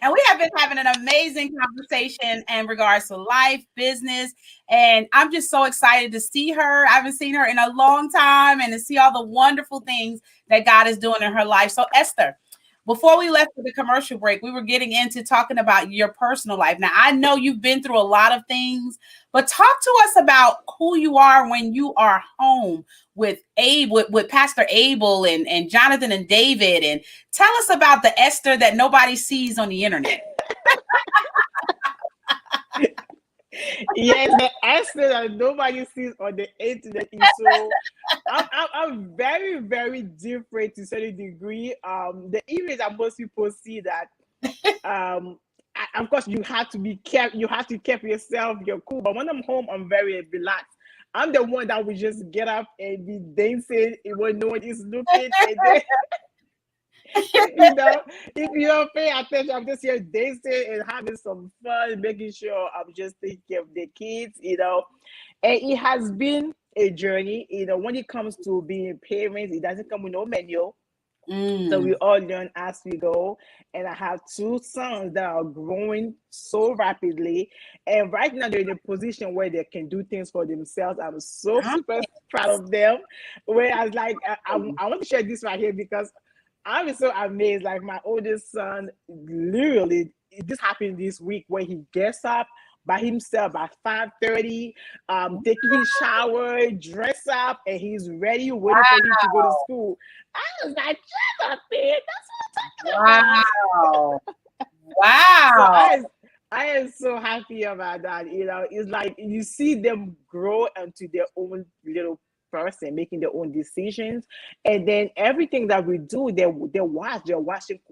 And we have been having an amazing conversation in regards to life, business, and I'm just so excited to see her. I haven't seen her in a long time, and to see all the wonderful things that God is doing in her life. So, Esther, before we left for the commercial break, we were getting into talking about your personal life. Now, I know you've been through a lot of things, but talk to us about who you are when you are home with with Pastor Abel and Jonathan and David. And tell us about the Esther that nobody sees on the internet. Yes, the Esther that nobody sees on the internet is so. I'm very, very different to a certain degree. The image that most people see that, of course, you have to be careful. You have to keep yourself. You're cool, but when I'm home, I'm very relaxed. I'm the one that will just get up and be dancing when no one is looking, and then if you don't pay attention, I'm just here dancing and having some fun, making sure I'm just taking care of the kids, And it has been a journey, when it comes to being parents, it doesn't come with no manual. So we all learn as we go. And I have two sons that are growing so rapidly. And right now they're in a position where they can do things for themselves. I'm so super proud of them. Whereas I want to share this right here because I'm so amazed. Like my oldest son, literally, this happened this week where he gets up by himself by 5:30, taking his shower, dress up, and he's ready, waiting for him to go to school. I was like, shut up, man. That's what I'm talking about. Wow. So I am so happy about that. It's like you see them grow into their own little person, making their own decisions, and then everything that we do, they're watching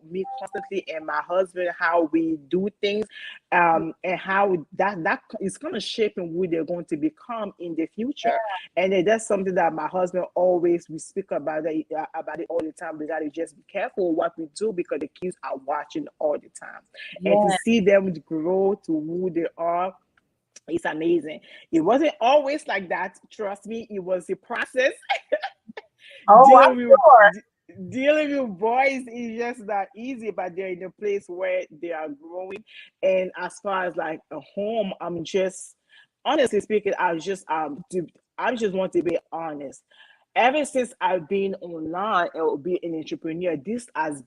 me constantly and my husband how we do things, and how that is kind of shaping who they're going to become in the future. And then that's something that my husband always we speak about it all the time. We got to just be careful what we do because the kids are watching all the time, and to see them grow to who they are, it's amazing. It wasn't always like that. Trust me, it was a process. Dealing with boys is just not easy, but they're in a place where they are growing. And as far as like a home, I'm just honestly speaking, I just want to be honest. Ever since I've been online or be an entrepreneur, this past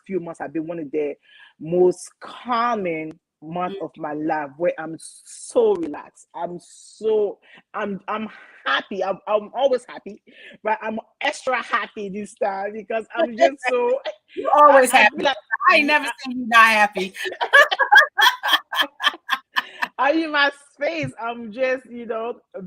few months have been one of the most common month of my life where I'm so relaxed. I'm happy. I'm always happy, but I'm extra happy this time because I'm just so You always I happy. feel like I ain't never seen you not happy. I'm in my space. I'm just,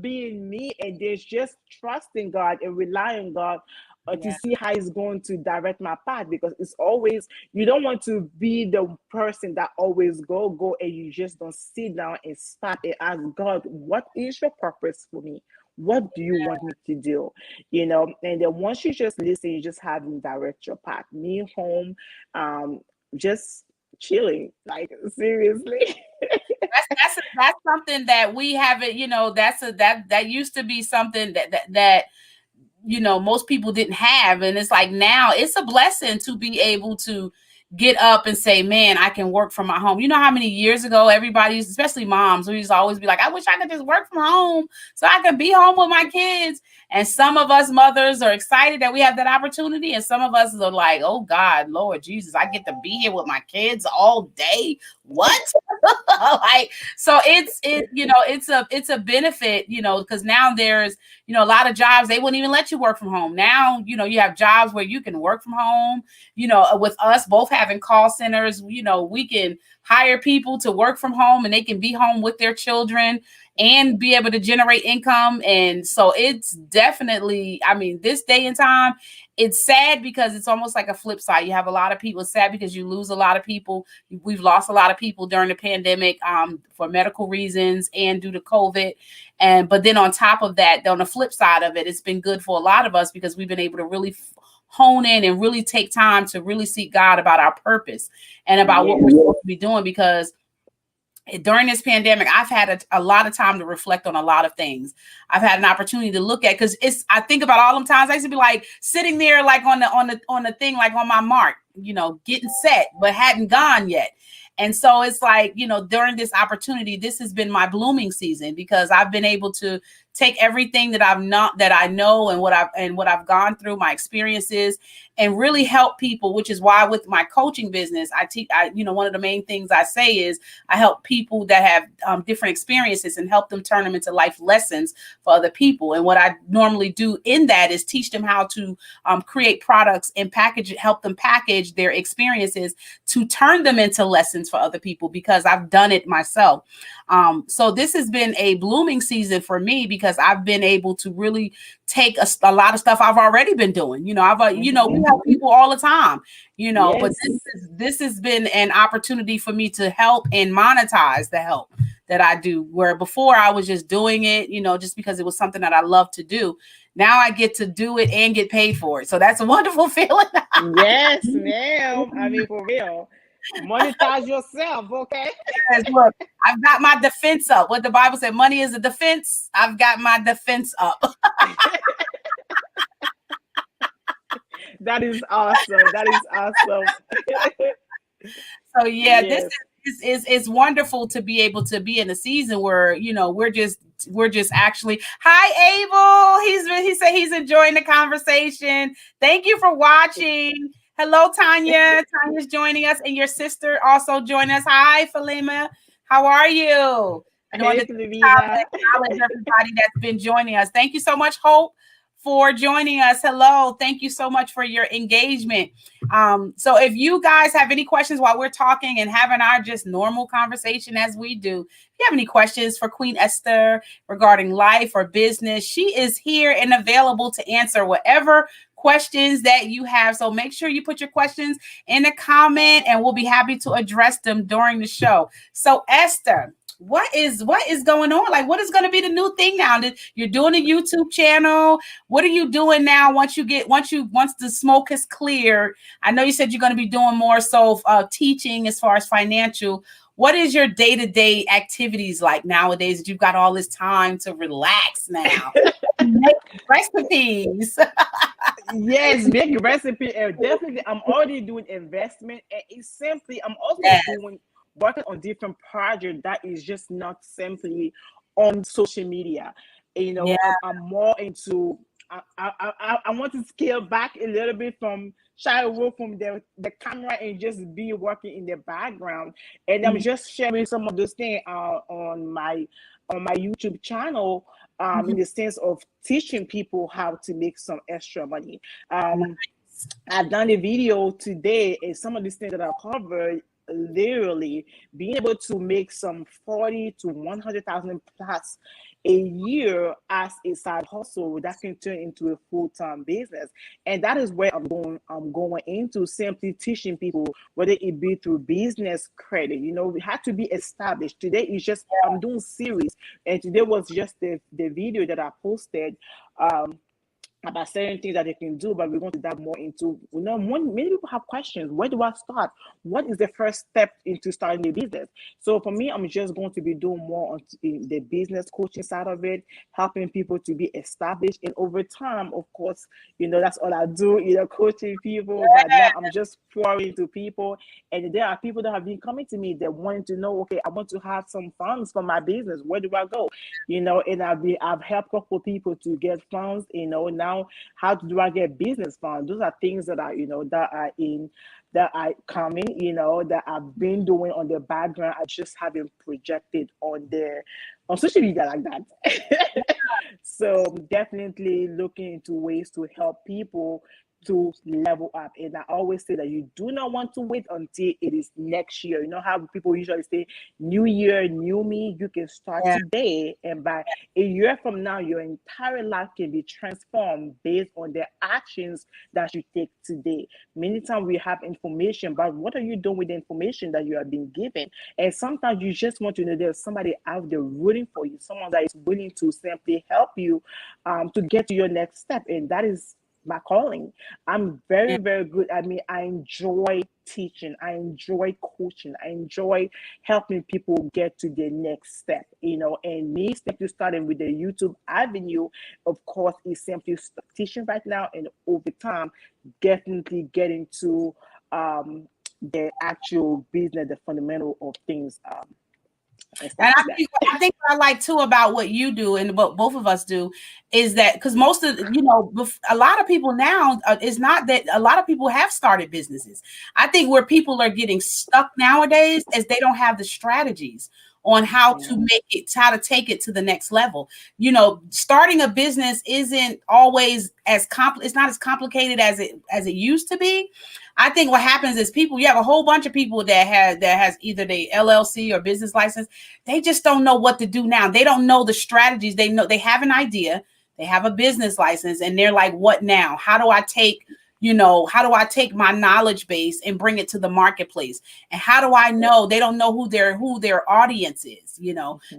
being me and just trusting God and relying on God to Yeah. see how He's going to direct my path, because it's always, you don't want to be the person that always go, and you just don't sit down and stop and ask God, what is your purpose for me? What do you want me to do? And then once you just listen, you just have Him direct your path. Me home, just chilling, like seriously. That's something that we haven't, that used to be something that most people didn't have. And it's like, now it's a blessing to be able to get up and say, man, I can work from my home. You know how many years ago everybody's, especially moms, we used to always be like, I wish I could just work from home so I can be home with my kids. And some of us mothers are excited that we have that opportunity, and some of us are like, oh God, Lord Jesus, I get to be here with my kids all day. What? Like, so it's a benefit, because now there's, a lot of jobs they wouldn't even let you work from home. Now, you have jobs where you can work from home. With us both having call centers, we can hire people to work from home, and they can be home with their children and be able to generate income. And so it's definitely, I mean, this day and time, it's sad because it's almost like a flip side. You have a lot of people. It's sad because you lose a lot of people. We've lost a lot of people during the pandemic for medical reasons and due to COVID. But then on top of that, on the flip side of it, it's been good for a lot of us because we've been able to really hone in and really take time to really seek God about our purpose and about what we're supposed to be doing. Because during this pandemic, I've had a lot of time to reflect on a lot of things. I've had an opportunity to look at, because I think about all them times I used to be like sitting there, like on the thing, like on my mark, getting set, but hadn't gone yet. And so it's like, during this opportunity, this has been my blooming season, because I've been able to take everything that I know and what I've gone through, my experiences, and really help people, which is why with my coaching business, I teach, one of the main things I say is I help people that have different experiences and help them turn them into life lessons for other people. And what I normally do in that is teach them how to create products and help them package their experiences to turn them into lessons for other people, because I've done it myself. So this has been a blooming season for me, because I've been able to really take a lot of stuff I've already been doing. We help people all the time, but this has been an opportunity for me to help and monetize the help that I do, where before I was just doing it, just because it was something that I love to do. Now I get to do it and get paid for it. So that's a wonderful feeling. Yes, ma'am. I mean, for real. Monetize yourself, okay? Yes, look, I've got my defense up. What the Bible said, money is a defense. I've got my defense up. That is awesome. That is awesome. So yeah, yes. This is it's wonderful to be able to be in a season where we're just actually. Hi, Abel. He said he's enjoying the conversation. Thank you for watching. Hello, Tanya. Tanya's joining us, and your sister also joined us. Hi, Falima. How are you? I want to acknowledge everybody that's been joining us. Thank you so much, Hope, for joining us. Hello. Thank you so much for your engagement. So if you guys have any questions while we're talking and having our just normal conversation as we do, if you have any questions for Queen Esther regarding life or business, she is here and available to answer whatever questions that you have. So make sure you put your questions in the comment, and we'll be happy to address them during the show. So Esther, what is going on? Like, what is going to be the new thing now? You're doing a YouTube channel. What are you doing now once the smoke is cleared? I know you said you're going to be doing more so teaching as far as financial. What is your day-to-day activities like nowadays that you've got all this time to relax now? Make recipes. Yes, make recipe. Definitely, I'm already doing investment, and it's simply I'm also working on different projects that is just not simply on social media. I'm more into. I want to scale back a little bit from shy away from the camera and just be working in the background. And I'm just sharing some of those things on my YouTube channel. In the sense of teaching people how to make some extra money. I've done a video today, and some of these things that I covered, literally being able to make some 40 to 100,000 plus a year as a side hustle that can turn into a full-time business. And that is where I'm going into simply teaching people, whether it be through business credit. We have to be established. Today is just, I'm doing series, and today was just the video that I posted about certain things that they can do, but we're going to dive more into, many people have questions. Where do I start? What is the first step into starting a business? So for me, I'm just going to be doing more on the business coaching side of it, helping people to be established. And over time, of course, that's all I do, coaching people. But now I'm just pouring into people. And there are people that have been coming to me that wanting to know, okay, I want to have some funds for my business. Where do I go? And I've helped a couple people to get funds, now how do I get business funds? Those are things that are coming, that I've been doing on the background. I just haven't projected on social media like that. So definitely looking into ways to help people to level up. And I always say that you do not want to wait until it is next year. You know how people usually say, new year, new me. You can start today, and by a year from now, your entire life can be transformed based on the actions that you take today. Many times we have information, but what are you doing with the information that you have been given? And sometimes you just want to know there's somebody out there rooting for you, someone that is willing to simply help you to get to your next step. And that is my calling. I'm very, very good. I mean, I enjoy teaching. I enjoy coaching. I enjoy helping people get to their next step, and me simply starting with the YouTube avenue, of course, is simply teaching right now, and over time, definitely getting to the actual business, the fundamental of things. And I think what I like too about what you do and what both of us do is that, because most of a lot of people now is not that a lot of people have started businesses. I think where people are getting stuck nowadays is they don't have the strategies on how to make it, how to take it to the next level. Starting a business isn't always it's not as complicated as it used to be. I think what happens is you have a whole bunch of people that has either the LLC or business license. They just don't know what to do now. They don't know the strategies. They know they have an idea, they have a business license, and they're like, what now? How do I take my knowledge base and bring it to the marketplace? And how do I know? They don't know who their audience is.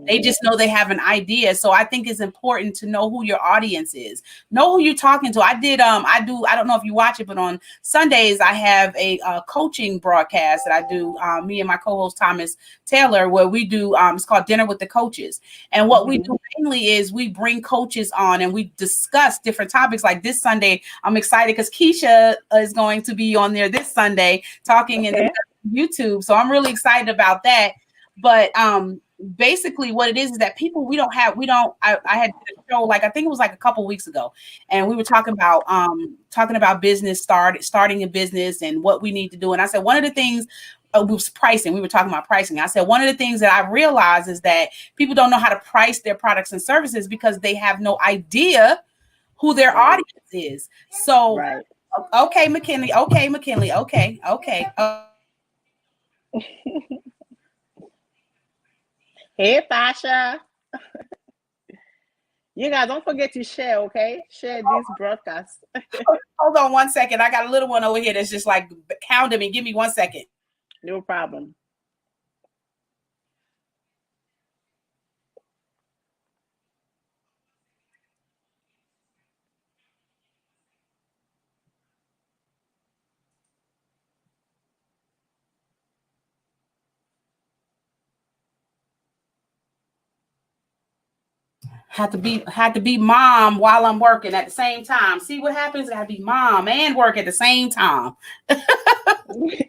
They just know they have an idea. So I think it's important to know who your audience is. Know who you're talking to. I don't know if you watch it, but on Sundays I have a coaching broadcast that I do, me and my co-host Thomas Taylor, where we do, it's called Dinner with the Coaches. And what we do mainly is we bring coaches on and we discuss different topics. Like this Sunday, I'm excited because Keisha is going to be on there this Sunday talking in YouTube. So I'm really excited about that. But basically what it is that people I had a show, like I think it was like a couple weeks ago, and we were talking about business, starting a business and what we need to do. And I said one of the things was pricing. We were talking about pricing. I said one of the things that I realized is that people don't know how to price their products and services because they have no idea who their audience is. So okay, McKinley. Okay. Hey, Tasha. You guys don't forget to share, okay? Share this broadcast. Hold on 1 second. I got a little one over here that's just like hounding me. Give me 1 second. No problem. Had to be mom while I'm working at the same time. See what happens? I have to be mom and work at the same time.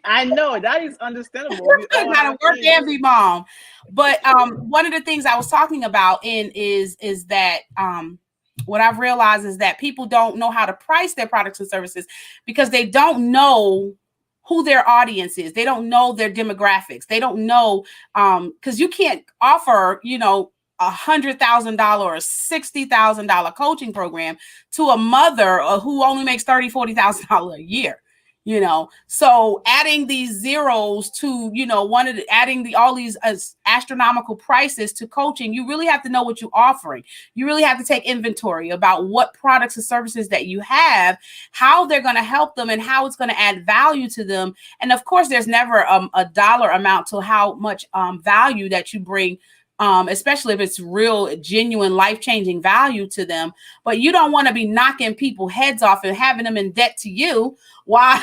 I know that is understandable. I gotta work and be mom. But one of the things I was talking about is that what I've realized is that people don't know how to price their products and services because they don't know who their audience is. They don't know their demographics. They don't know because you can't offer, $100,000 or $60,000 coaching program to a mother who only makes $30,000-$40,000 a year. So adding these zeros to, adding all these astronomical prices to coaching, you really have to know what you're offering. You really have to take inventory about what products and services that you have, how they're going to help them, and how it's going to add value to them. And of course, there's never a dollar amount to how much value that you bring, especially if it's real, genuine, life-changing value to them. But you don't want to be knocking people heads off and having them in debt to you while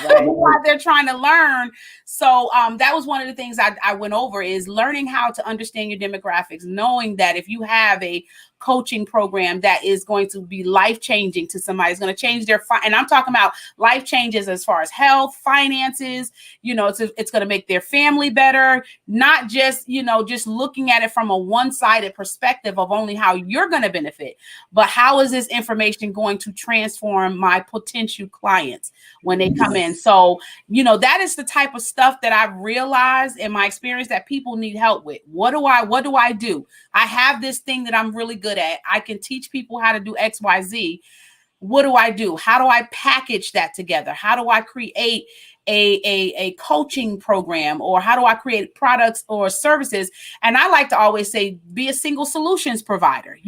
they're trying to learn. So that was one of the things I went over, is learning how to understand your demographics, knowing that if you have a coaching program that is going to be life-changing to somebody, it's going to change their, and I'm talking about life changes as far as health, finances, it's going to make their family better, not just, just looking at it from a one-sided perspective of only how you're going to benefit, but how is this information going to transform my potential clients when they come in? So, that is the type of stuff that I've realized in my experience that people need help with. What do I do? I have this thing that I'm really good at. I can teach people how to do XYZ. What do I do? How do I package that together? How do I create a coaching program, or how do I create products or services? And I like to always say, be a single solutions provider.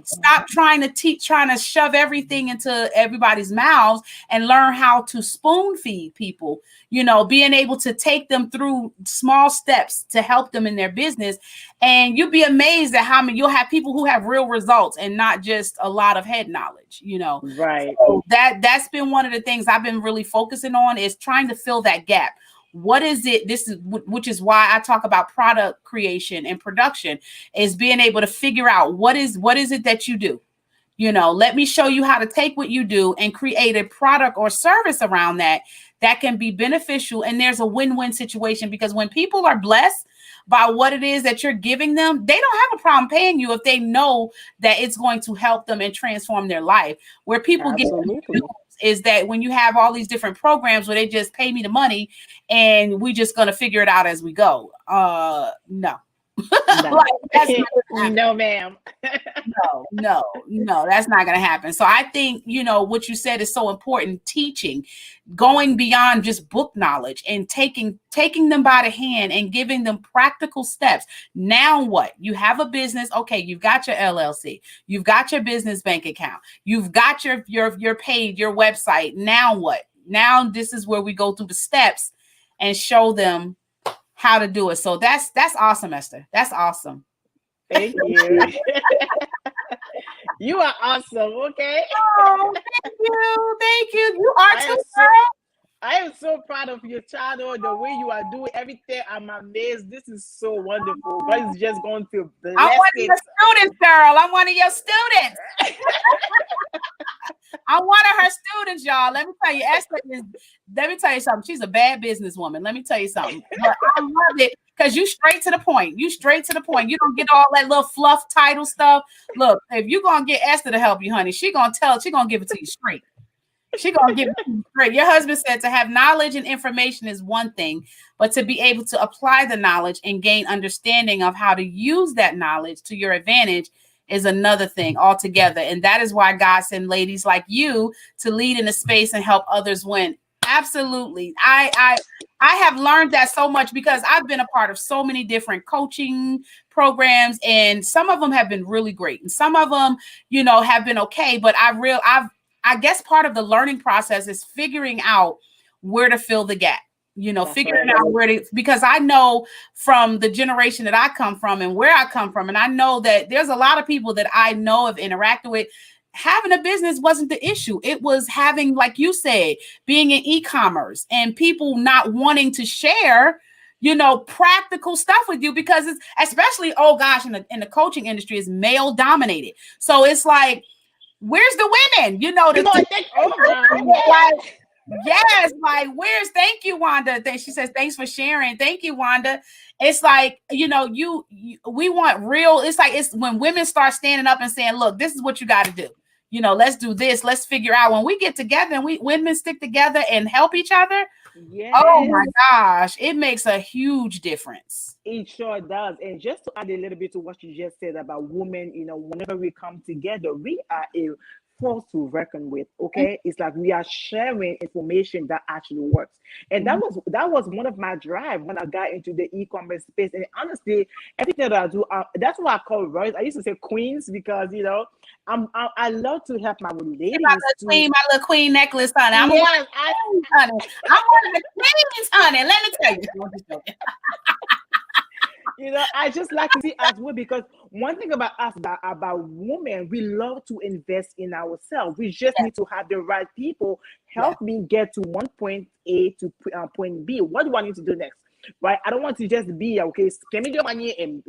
Stop trying to shove everything into everybody's mouths, and learn how to spoon feed people, being able to take them through small steps to help them in their business. And you'll be amazed at how many you'll have people who have real results and not just a lot of head knowledge, Right. So that's been one of the things I've been really focusing on, is trying to fill that gap. What is it? Which is why I talk about product creation and production, is being able to figure out what is it that you do. Let me show you how to take what you do and create a product or service around that can be beneficial. And there's a win-win situation, because when people are blessed by what it is that you're giving them, they don't have a problem paying you if they know that it's going to help them and transform their life. Where people get is that when you have all these different programs where they just pay me the money and we just going to figure it out as we go. No. No, ma'am. No, that's not going to happen. So I think, what you said is so important. Teaching, going beyond just book knowledge, and taking them by the hand and giving them practical steps. Now what? You have a business. Okay, you've got your LLC. You've got your business bank account. You've got your page, your website. Now what? Now this is where we go through the steps and show them how to do it. So that's awesome, Esther. That's awesome. Thank you. You are awesome. Okay. Oh, thank you. You are too, girl. I am so proud of your childhood, the way you are doing everything. I'm amazed. This is so wonderful. God is just going to bless I'm one of your students, girl. I'm one of your students. I'm one of her students, y'all. Let me tell you, let me tell you something. She's a bad businesswoman. Let me tell you something. But I love it, because you straight to the point. You don't get all that little fluff title stuff. Look, if you're going to get Esther to help you, honey, she going to give it to you straight. She gonna give it straight. Your husband said to have knowledge and information is one thing, but to be able to apply the knowledge and gain understanding of how to use that knowledge to your advantage is another thing altogether. And that is why God sent ladies like you to lead in the space and help others win. Absolutely. I have learned that so much, because I've been a part of so many different coaching programs, and some of them have been really great, and some of them, have been okay. But I guess part of the learning process is figuring out where to fill the gap, figuring out because I know from the generation that I come from and where I come from, and I know that there's a lot of people that I know have interacted with. Having a business wasn't the issue. It was having, like you said, being in e-commerce and people not wanting to share, practical stuff with you, because it's especially, oh gosh, in the coaching industry is male dominated. So it's like, where's the women? Yes, like thank you, Wanda. She says, thanks for sharing. Thank you, Wanda. It's like, we want real. It's like, it's when women start standing up and saying, look, this is what you got to do. Let's do this. Let's figure out, when we get together and women stick together and help each other. Oh Yes. my gosh, it makes a huge difference. It sure does. And just to add a little bit to what you just said about women, whenever we come together, we are a force to reckon with. Okay, it's like we are sharing information that actually works, and Mhm. that was one of my drive when I got into the e-commerce space. And honestly, everything that I do, that's why I call Royce. I used to say queens because I love to help my ladies to. My little queen necklace, honey. I'm one of Yes, the queens, honey. I'm one of the queens, honey. Let me tell you. I'm just joking. I just like to see as well because one thing about us about women, we love to invest in ourselves. We just Yes, need to have the right people yes, help me get to one point A to point B. What do I need to do next? Right? I don't want to just be okay. Give me the money, and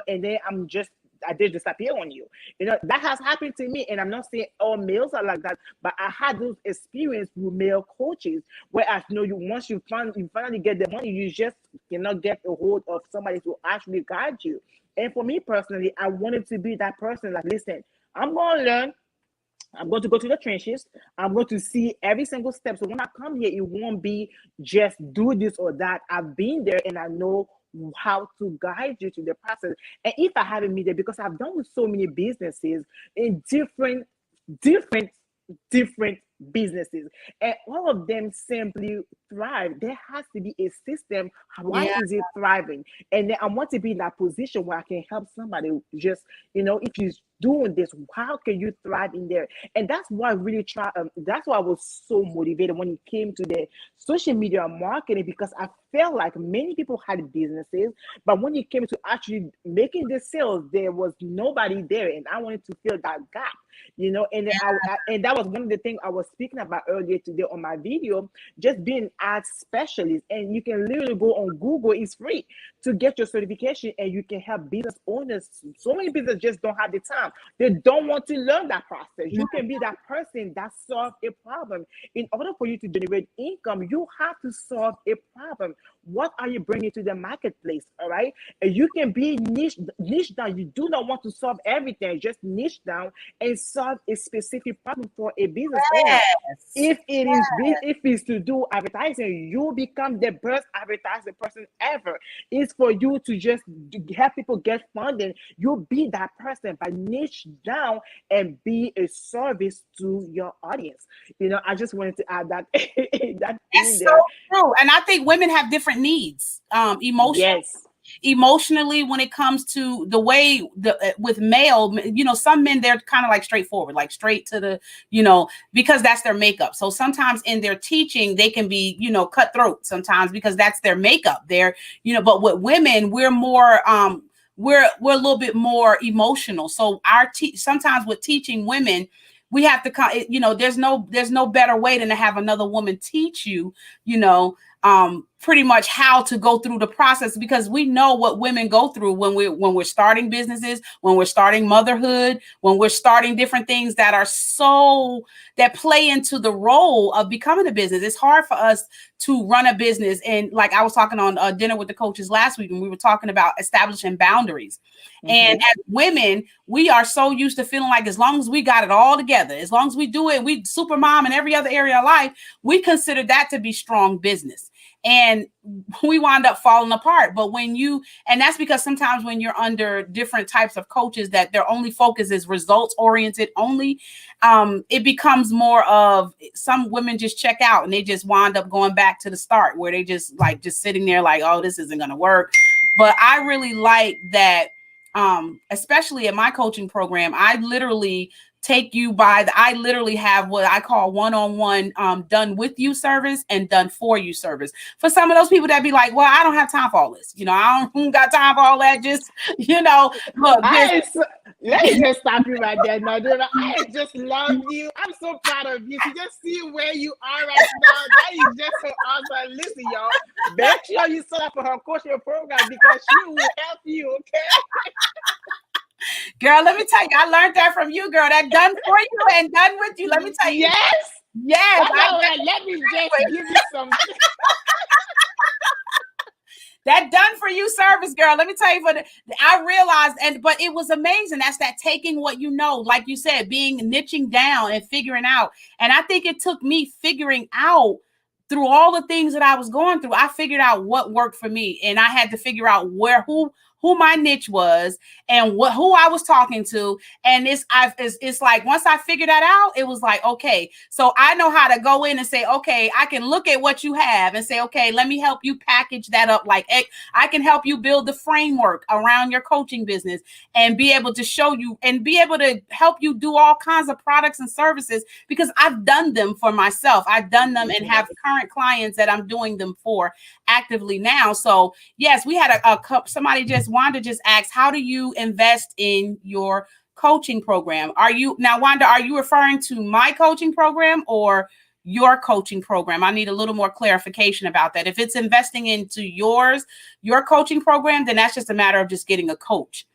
and then I just disappear on you. That has happened to me, and I'm not saying all males are like that, but I had those experience with male coaches. Whereas you once you finally get the money, you just cannot get a hold of somebody to actually guide you. And for me personally, I wanted to be that person. Like, listen, I'm gonna learn. I'm going to go to the trenches. I'm going to see every single step. So when I come here, it won't be just do this or that. I've been there and I know how to guide you to the process. And if I haven't been there, because I've done with so many businesses in different, different businesses, and all of them simply thrive. There has to be a system. Why yeah. is it thriving? And then I want to be in that position where I can help somebody just, if you're doing this, how can you thrive in there? And that's why I really try. That's why I was so motivated when it came to the social media marketing, because I felt like many people had businesses, but when it came to actually making the sales, there was nobody there, and I wanted to fill that gap. And and that was one of the things I was speaking about earlier today on my video, just being ad specialist. And you can literally go on Google, it's free to get your certification, and you can help business owners. So many businesses just don't have the time. They don't want to learn that process. You can be that person that solves a problem. In order for you to generate income, you have to solve a problem. What are you bringing to the marketplace? All right. And you can be niche down. You do not want to solve everything. Just niche down and solve a specific problem for a business owner. Yes. If it's to do advertising, you become the best advertising person ever. It's for you to just help people get funding. You be that person, but niche down and be a service to your audience. I just wanted to add that that in It's so there. true. And I think women have different needs, Yes. emotionally when it comes to the way with male, some men, they're kind of like straightforward, like straight to the, because that's their makeup. So sometimes in their teaching, they can be, cutthroat sometimes because that's their makeup. But with women, we're more, we're a little bit more emotional. So sometimes with teaching women, we have to, there's no better way than to have another woman teach you, pretty much how to go through the process, because we know what women go through when we're starting businesses, when we're starting motherhood, when we're starting different things that play into the role of becoming a business. It's hard for us to run a business. And like I was talking on dinner with the coaches last week, and we were talking about establishing boundaries. And as women, we are so used to feeling like as long as we got it all together, as long as we do it, we super mom in every other area of life, we consider that to be strong business. And we wind up falling apart. But and that's because sometimes when you're under different types of coaches that their only focus is results oriented only, it becomes more of some women just check out and they just wind up going back to the start where they just sitting there like, oh, this isn't going to work. But I really like that. Especially in my coaching program, I literally I literally have what I call one-on-one done with you service and done for you service. For some of those people that be like, well, I don't have time for all this. I don't got time for all that. Just, look, Let me just stop you right there. No, I just love you. I'm so proud of you. To just see where you are right now, that is just so awesome. Listen, y'all, make sure you sign up for her coaching program because she will help you, okay? Girl, let me tell you, I learned that from you, girl. That done for you and done with you. Let me tell you. Yes. Let me just give you some. That done for you service, girl. Let me tell you, I realized, but it was amazing. That's that taking what like you said, being niching down and figuring out. And I think it took me figuring out through all the things that I was going through, I figured out what worked for me. And I had to figure out who my niche was and who I was talking to. And it's like, once I figured that out, it was like, okay, so I know how to go in and say, okay, I can look at what you have and say, okay, let me help you package that up. Like, I can help you build the framework around your coaching business and be able to show you and be able to help you do all kinds of products and services, because I've done them for myself. I've done them and have current clients that I'm doing them for actively now. So yes, we had somebody Wanda just asked, how do you invest in your coaching program? Wanda, are you referring to my coaching program or your coaching program? I need a little more clarification about that. If it's investing into your coaching program, then that's just a matter of just getting a coach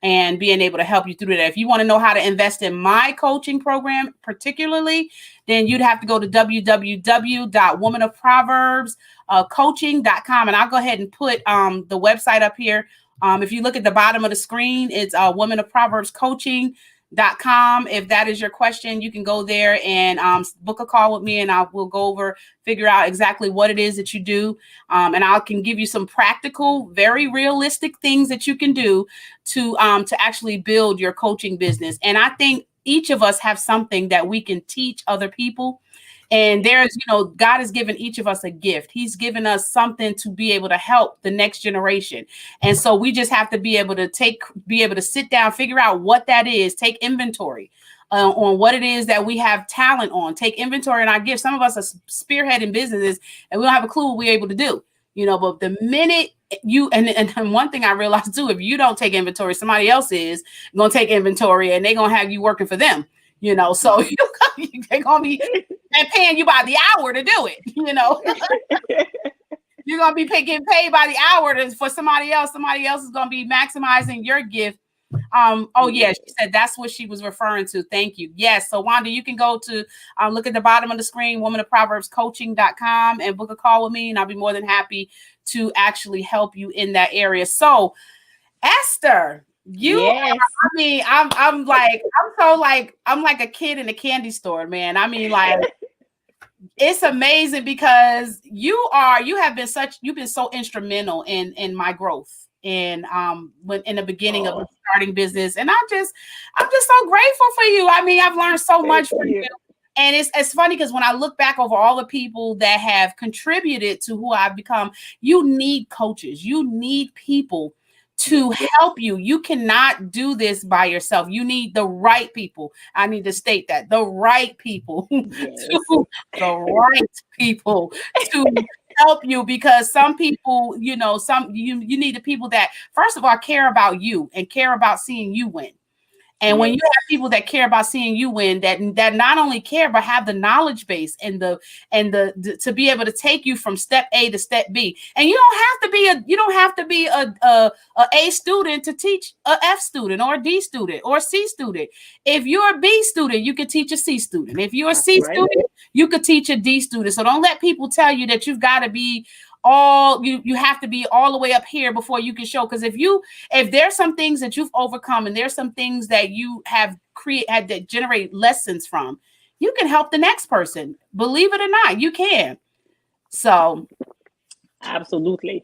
and being able to help you through that. If you want to know how to invest in my coaching program particularly, then you'd have to go to www.womanofproverbscoaching.com. And I'll go ahead and put the website up here. If you look at the bottom of the screen, it's womanofproverbscoaching.com. If that is your question, you can go there and book a call with me, and we'll go over, figure out exactly what it is that you do. And I can give you some practical, very realistic things that you can do to actually build your coaching business. And I think each of us have something that we can teach other people. And there's, God has given each of us a gift. He's given us something to be able to help the next generation. And so we just have to be able to sit down, figure out what that is, take inventory on what it is that we have talent on, take inventory in our gifts. Some of us are spearheading businesses and we don't have a clue what we're able to do, but the minute and one thing I realized too, if you don't take inventory, somebody else is going to take inventory and they're going to have you working for them. So they're going to be paying you by the hour to do it. You're going to be getting paid by the hour for somebody else. Somebody else is going to be maximizing your gift. She said that's what she was referring to. Thank you. Yes. So Wanda, you can go to look at the bottom of the screen, womanofproverbscoaching.com, and book a call with me, and I'll be more than happy to actually help you in that area. So Esther, I'm like a kid in a candy store, man. I mean, like, it's amazing because you've been so instrumental in my growth and when in the beginning of starting business. And I'm just so grateful for you. I mean, I've learned so much from you. And it's funny because when I look back over all the people that have contributed to who I've become, you need coaches, you need people to help you. You cannot do this by yourself. You need the right people. I need to state that the right people, to help you, because some people, you need the people that first of all care about you and care about seeing you win. And when you have people that care about seeing you win, that not only care but have the knowledge base and the to be able to take you from step A to step B. And you don't have to be a A student to teach a F student or a D student or a C student. If you're a B student, you could teach a C student. If you're a C student, you could teach a D student. So don't let people tell you that you've got to be you have to be all the way up here before you can show. Because if there's some things that you've overcome and there's some things that you have had that generate lessons from, you can help the next person. Believe it or not, you can. So absolutely.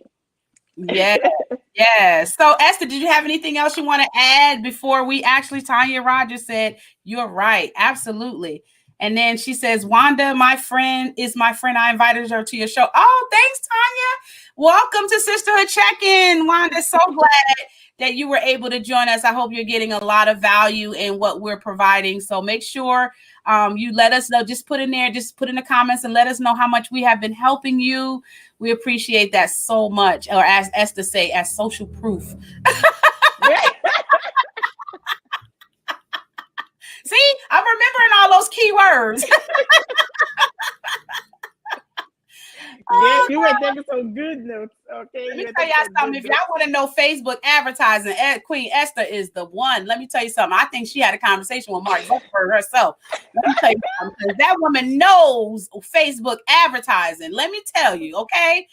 Yeah. So Esther, did you have anything else you want to add before we actually? Tanya Rogers said, you're right. Absolutely. And then she says, Wanda, my friend. I invited her to your show. Oh, thanks, Tanya. Welcome to Sisterhood Checkin. Wanda, so glad that you were able to join us. I hope you're getting a lot of value in what we're providing. So make sure you let us know. Just put in the comments and let us know how much we have been helping you. We appreciate that so much. Or as Esther say, as social proof. See, I'm remembering all those key words. You were taking some good notes. Okay. Let me tell y'all something. If y'all want to know Facebook advertising, Queen Esther is the one. Let me tell you something. I think she had a conversation with Mark Zuckerberg herself. Let me tell you something. That woman knows Facebook advertising. Let me tell you, okay?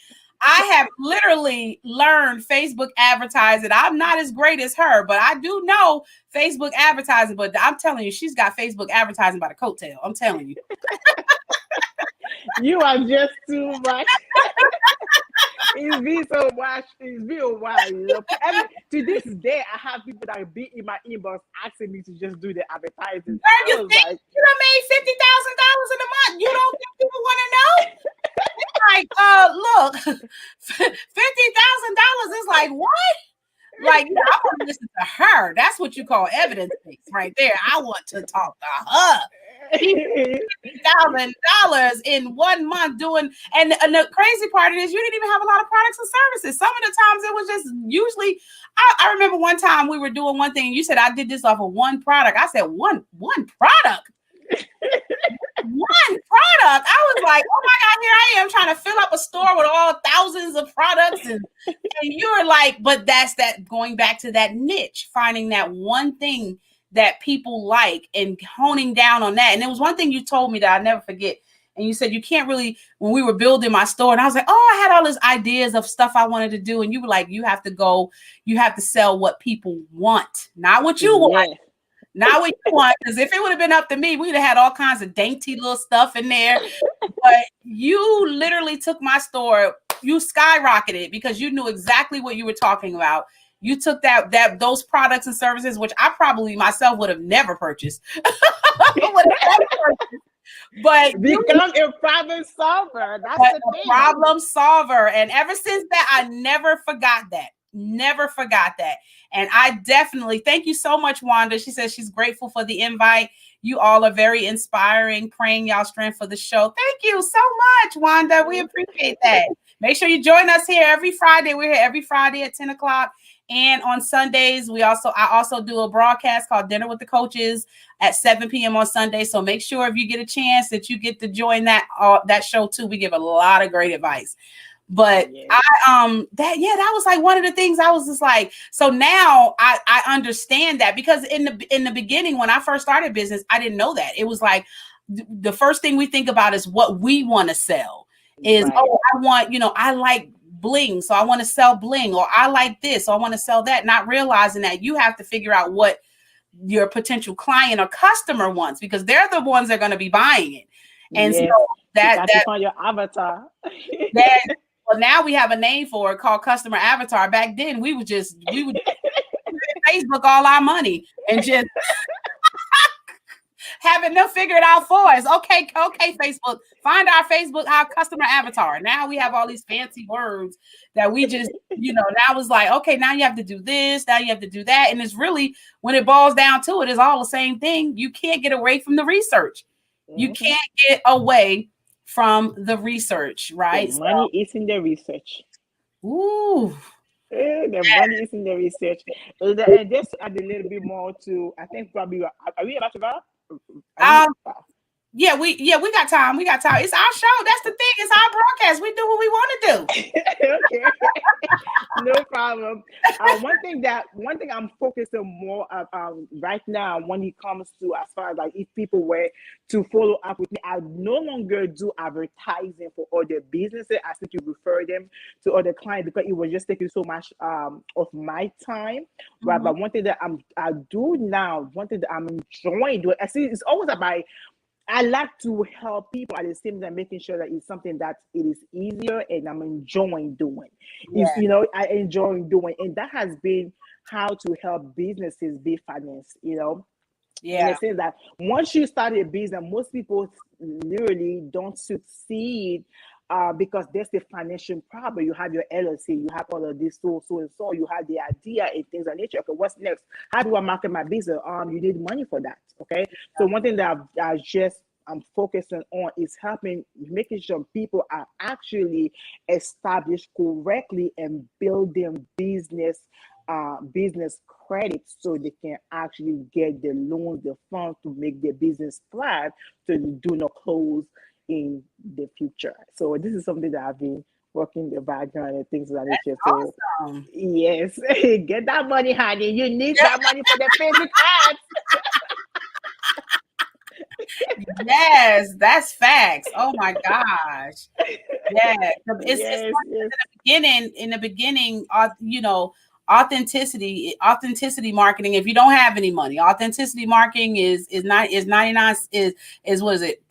I have literally learned Facebook advertising. I'm not as great as her, but I do know Facebook advertising. But I'm telling you, she's got Facebook advertising by the coattail. I'm telling you. You are just too much. It's been so much. It's been a while. To this day, I have people that be in my inbox asking me to just do the advertising. Girl, you I was think like, you done made $50,000 in a month? You don't think people want to know? Like, look, $50,000 is like what? Like, I want to listen to her. That's what you call evidence based right there. I want to talk to her. $50,000 in 1 month doing, and the crazy part is you didn't even have a lot of products and services. Some of the times it was just usually. I remember one time we were doing one thing. And you said I did this off of one product. I said one product. One product. I was like, oh my God, here I am trying to fill up a store with all thousands of products. And you were like, but that's that going back to that niche, finding that one thing that people like and honing down on that. And there was one thing you told me that I'll never forget. And you said you can't really, when we were building my store, and I was like, oh, I had all these ideas of stuff I wanted to do. And you were like, you have to sell what people want, not what you want. Not what you want, because if it would have been up to me, we'd have had all kinds of dainty little stuff in there. But you literally took my store, you skyrocketed because you knew exactly what you were talking about. You took those products and services, which I probably myself would have never purchased. But become a problem solver. That's the thing. Problem solver. And ever since that, I never forgot that. Never forgot that. And I definitely thank you so much, Wanda. She says she's grateful for the invite. You all are very inspiring, praying y'all strength for the show. Thank you so much, Wanda. We appreciate that. Make sure you join us here every Friday. We're here every Friday at 10 o'clock. And on Sundays, I also do a broadcast called Dinner with the Coaches at 7 p.m. on Sunday. So make sure if you get a chance that you get to join that show too. We give a lot of great advice. But that was like one of the things I was just like, so now I understand that, because in the beginning, when I first started business, I didn't know that. It was like the first thing we think about is what we want to sell is, right. Oh, I want, I like bling, so I want to sell bling, or I like this, so I want to sell that, not realizing that you have to figure out what your potential client or customer wants, because they're the ones that are going to be buying it. And so that's on your avatar. Well, now we have a name for it called customer avatar. Back then, we would Facebook all our money and just having them figure it out for us. Okay, Facebook, find our customer avatar. Now we have all these fancy words that we just, now it's like, okay, now you have to do this, now you have to do that. And it's really, when it boils down to it, it's all the same thing. You can't get away from the research. Mm-hmm. You can't get away from the research, right? The money is in the research. Ooh. Money is in the research. And just add a little bit more to, I think probably, are we about to wrap? Yeah, we got time. We got time. It's our show. That's the thing. It's our broadcast. We do what we want to do. Okay. No problem. One thing I'm focusing more right now when it comes to, as far as like if people were to follow up with me, I no longer do advertising for other businesses. I think you refer them to other clients because it was just taking so much of my time. Mm-hmm. Right. But one thing that I do now, one thing that I'm enjoying doing, I see it's always about, I like to help people at the same time, making sure that it's something that it is easier and I'm enjoying doing. Yeah. I enjoy doing, and that has been how to help businesses be financed. Yeah. In the sense that once you start a business, most people literally don't succeed because there's the financial problem. You have your LLC, you have all of this, so, you have the idea and things of nature. Okay, what's next? How do I market my business? You need money for that. Okay. So one thing that I'm focusing on is making sure people are actually established correctly and building business credit so they can actually get the loans, the funds to make their business thrive, so they do not close in the future. So this is something that I've been working in the background and things like that. So awesome. Yes, get that money, honey. You need that money for the Facebook ads. Yes, that's facts. Oh my gosh. Yeah. It's in the beginning, authenticity marketing. If you don't have any money, authenticity marketing is what is it?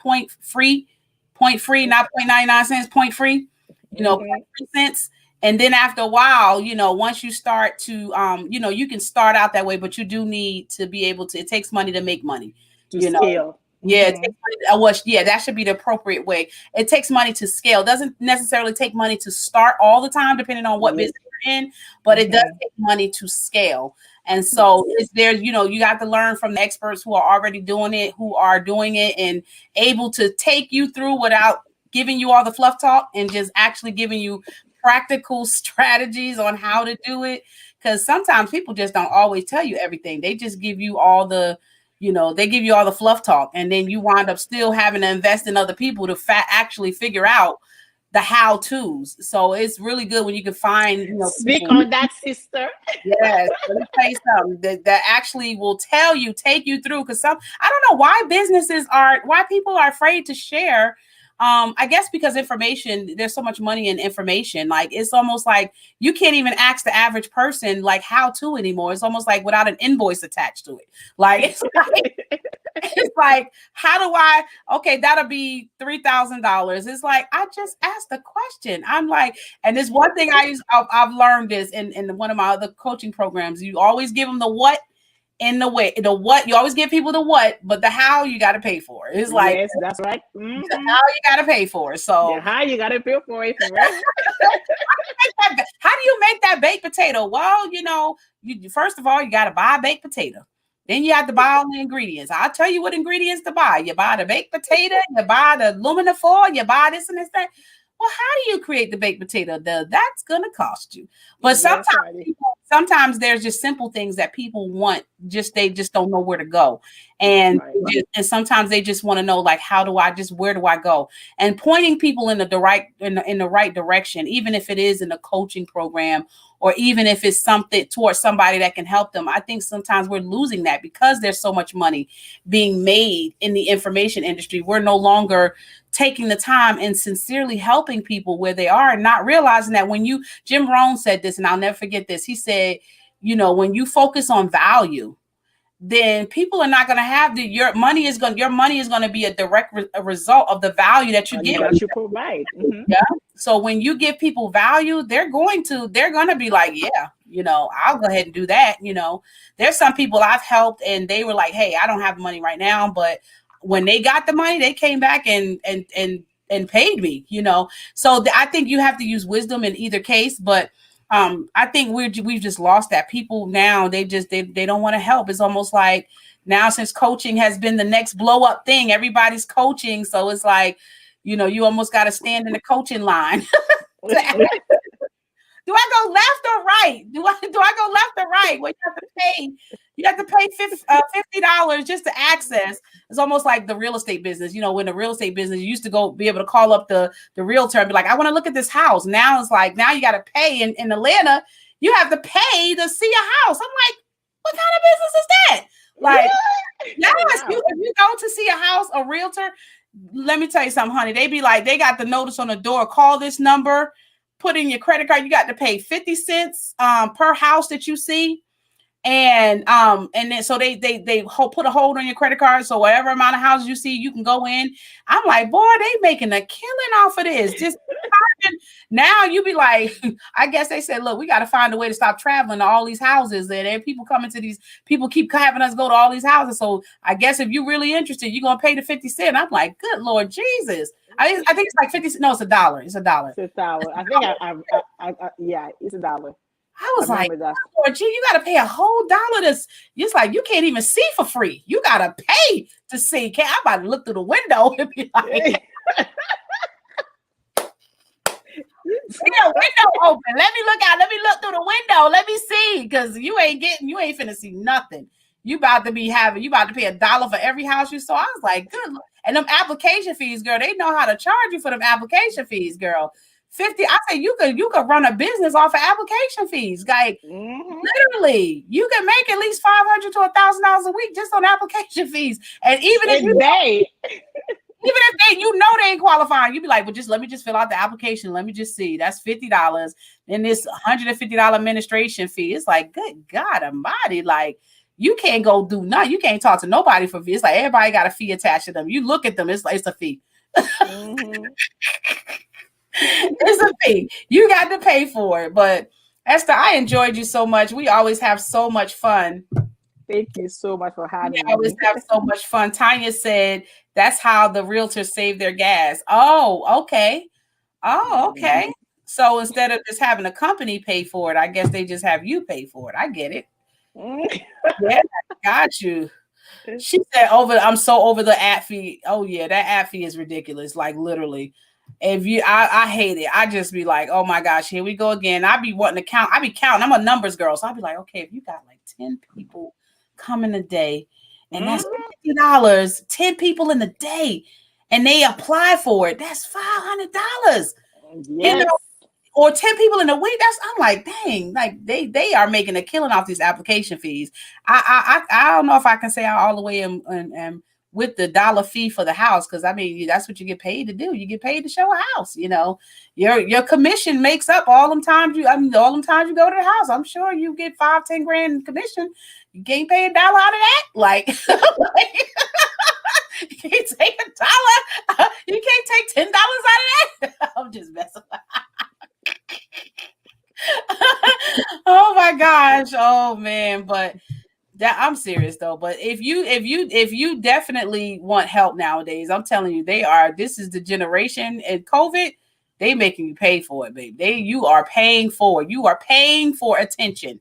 point free, not 0.99 cents, point free, you know, 0.3 cents. And then after a while, you know, once you start to, you know, you can start out that way, but you do need to be able to, it takes money to make money, to scale. Yeah, it takes money, yeah, that should be the appropriate way. It takes money to scale. It doesn't necessarily take money to start all the time, depending on what business you're in, but it does take money to scale. And so it's there, you know, you got to learn from the experts who are already doing it, who are doing it and able to take you through without giving you all the fluff talk and just actually giving you practical strategies on how to do it. Because sometimes people just don't always tell you everything. They just give you all the, you know, they give you all the fluff talk, and then you wind up still having to invest in other people to actually figure out the how-tos. So it's really good when you can find, you know, speak on that, sister. Yes, let me tell you something that actually will tell you, take you through. Because I don't know why people are afraid to share. I guess because information, there's so much money in information. Like it's almost like you can't even ask the average person like how to anymore. It's almost like without an invoice attached to it. Like it's like how do I? Okay, that'll be $3,000. It's like I just asked a question. I'm like, and this one thing I've learned this in one of my other coaching programs. You always give them the what. In the way, the what, you always give people the what, but the how you got to pay for it. It's like, yes, that's right. The how you got to pay for it. So, the how you got to pay for it. How do you make that baked potato? Well, you know, first of all, you got to buy a baked potato. Then you have to buy all the ingredients. I'll tell you what ingredients to buy. You buy the baked potato, you buy the aluminum foil, you buy this and this, that. Well, how do you create the baked potato? That's going to cost you. But sometimes there's just simple things that people want. They just don't know where to go. And sometimes they just want to know, like, where do I go? And pointing people in the right direction, even if it is in a coaching program or even if it's something towards somebody that can help them. I think sometimes we're losing that because there's so much money being made in the information industry. We're no longer taking the time and sincerely helping people where they are and not realizing that Jim Rohn said this, and I'll never forget this. He said, you know, when you focus on value, then people are not going to have your money is going to be a direct result of the value that you give. That you provide. Yeah. So when you give people value, they're going to be like, yeah, you know, I'll go ahead and do that. You know, there's some people I've helped and they were like, hey, I don't have money right now, but when they got the money, they came back and paid me, you know. So I think you have to use wisdom in either case, but I think we've just lost that. People now, they don't want to help. It's almost like now, since coaching has been the next blow up thing, everybody's coaching. So it's like, you know, you almost got to stand in the coaching line. Do I go left or right? Do I go left or right? Well, you have to pay $50 just to access. It's almost like the real estate business. You know, when the real estate business, you used to be able to call up the realtor and be like, I want to look at this house. Now it's like, now you got to pay in Atlanta. You have to pay to see a house. I'm like, what kind of business is that? Like, yes, if you go to see a house, a realtor, let me tell you something, honey. They be like, they got the notice on the door, call this number, put in your credit card. You got to pay 50 cents per house that you see. And then so they put a hold on your credit card. So whatever amount of houses you see, you can go in. I'm like, boy, they making a killing off of this. Just now you be like, I guess they said, look, we got to find a way to stop traveling to all these houses. And people coming to people keep having us go to all these houses. So I guess if you're really interested, you're going to pay the 50 cents. I'm like, good Lord Jesus. I think it's like 50. No, it's $1. It's $1. It's $1. I think yeah, it's $1. I was like, Lord, gee, you got to pay a whole $1. It's like you can't even see for free. You got to pay to see. I'm about to look through the window and be like, window open. Let me look out. Let me look through the window. Let me see, because you ain't finna see nothing. You about to pay $1 for every house you saw. I was like, good. And them application fees, girl, they know how to charge you for them application fees, girl. 50. I say you could run a business off of application fees. Like literally, you can make at least $500 to $1,000 a week just on application fees. And even if they ain't qualifying, you be like, well, let me just fill out the application. Let me just see. That's $50. Then this $150 administration fee. It's like, good God Almighty, like. You can't go do nothing. You can't talk to nobody for fee. It's like everybody got a fee attached to them. You look at them, it's a fee. Mm-hmm. It's a fee. You got to pay for it. But Esther, I enjoyed you so much. We always have so much fun. Thank you so much for We having always me. have so much fun. Tanya said that's how the realtors save their gas. Oh, okay. Oh, okay. So instead of just having a company pay for it, I guess they just have you pay for it. I get it. Yeah, got you. She said I'm so over the ad fee. Oh yeah, that ad fee is ridiculous. Like literally. If you I hate it. I just be like, oh my gosh, here we go again. I be wanting to count. I be counting. I'm a numbers girl. So I'll be like, okay, if you got like 10 people coming a day, and that's $50, 10 people in a day, and they apply for it, that's $500. You know, Yes. or 10 people in a week. I'm like, dang, like they are making a killing off these application fees. I don't know if I can say I all the way and with the dollar fee for the house, because I mean that's what you get paid to do. You get paid to show a house. Your commission makes up all them times all them times you go to the house. I'm sure you get 5-10 grand in commission. You can't pay $1 out of that. Like, you can't take $1. You can't take $10 out of that. I'm just messing. Oh my gosh. Oh man. But that I'm serious though. But if you definitely want help nowadays, I'm telling you, this is the generation and COVID, they making you pay for it, baby. You are paying for it. You are paying for attention.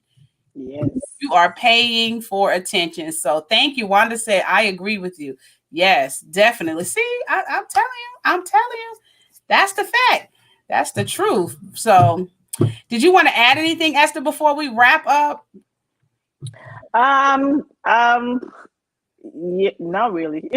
Yes. You are paying for attention. So thank you. Wanda said, I agree with you. Yes, definitely. See, I'm telling you, that's the fact. That's the truth. So did you want to add anything, Esther, before we wrap up? Yeah, not really.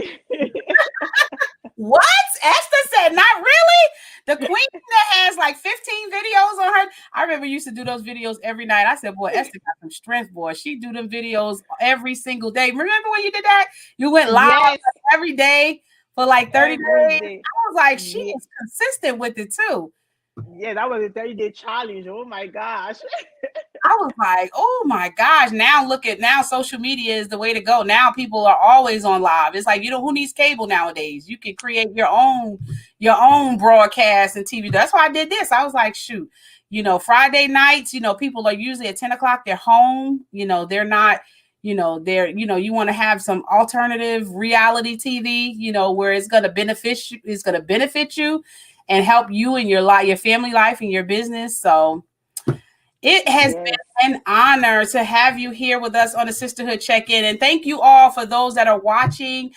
What? Esther said, not really? The queen that has like 15 videos on her. I remember used to do those videos every night. I said, boy, Esther got some strength, boy. She do them videos every single day. Remember when you did that? You went live Yes. every day for like 30 Every days. day. I was like, she Yeah. is consistent with it too. Yeah, that was a 30-day challenge. Oh my gosh. I was like, oh my gosh. Now social media is the way to go. Now people are always on live. It's like, who needs cable nowadays? You can create your own broadcast and TV. That's why I did this. I was like, shoot, Friday nights, people are usually at 10 o'clock, they're home, they're not, you want to have some alternative reality TV, where it's going to benefit you and help you in your family life and your business. So it has been an honor to have you here with us on the Sisterhood Check-In. And thank you all for those that are watching.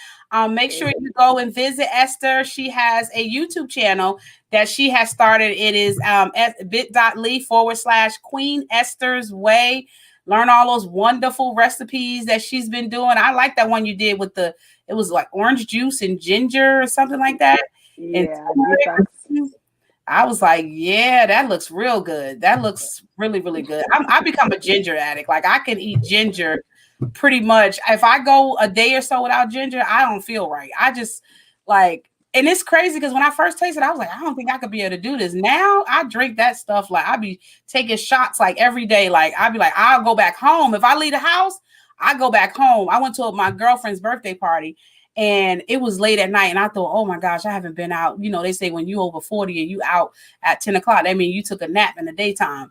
Make sure you go and visit Esther. She has a YouTube channel that she has started. It is bit.ly/Queen Esther's Way. Learn all those wonderful recipes that she's been doing. I like that one you did with it was like orange juice and ginger or something like that. Yeah. I was like, yeah, that looks real good. That looks really, really good. I become a ginger addict. Like I can eat ginger pretty much. If I go a day or so without ginger, I don't feel right. I just like, and it's crazy because when I first tasted it, I was like, I don't think I could be able to do this. Now I drink that stuff. Like I be taking shots like every day. Like I'd be like, I'll go back home. If I leave the house, I go back home. I went to my girlfriend's birthday party. And it was late at night, and I thought, oh my gosh, I haven't been out. They say when you over 40 and you out at 10 o'clock, that means you took a nap in the daytime.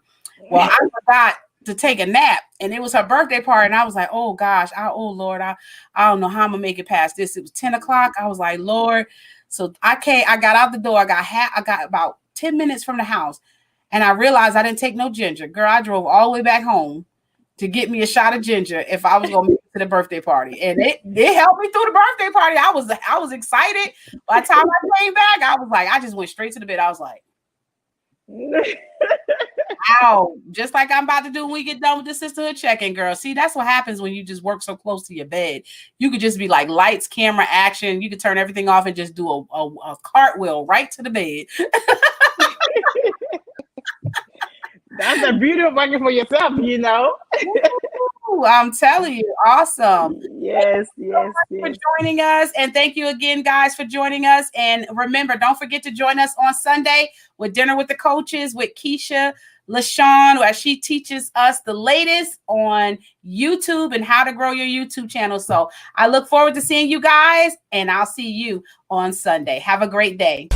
Well, I forgot to take a nap, and it was her birthday party, and I was like, oh gosh, oh Lord, I don't know how I'm gonna make it past this. It was 10 o'clock. I was like, Lord. So I got out the door. I got about 10 minutes from the house, and I realized I didn't take no ginger. Girl, I drove all the way back home to get me a shot of ginger if I was going to make it to the birthday party. And it helped me through the birthday party. I was excited. By the time I came back, I was like, I just went straight to the bed. I was like, ow, just like I'm about to do when we get done with the Sisterhood Check-In, girl. See, that's what happens when you just work so close to your bed. You could just be like lights, camera, action. You could turn everything off and just do a cartwheel right to the bed. That's the beauty of working for yourself, Ooh, I'm telling you, awesome. Yes. For joining us, and thank you again, guys, for joining us. And remember, don't forget to join us on Sunday with Dinner with the Coaches with Keisha LaShawn, where she teaches us the latest on YouTube and how to grow your YouTube channel. So I look forward to seeing you guys, and I'll see you on Sunday. Have a great day.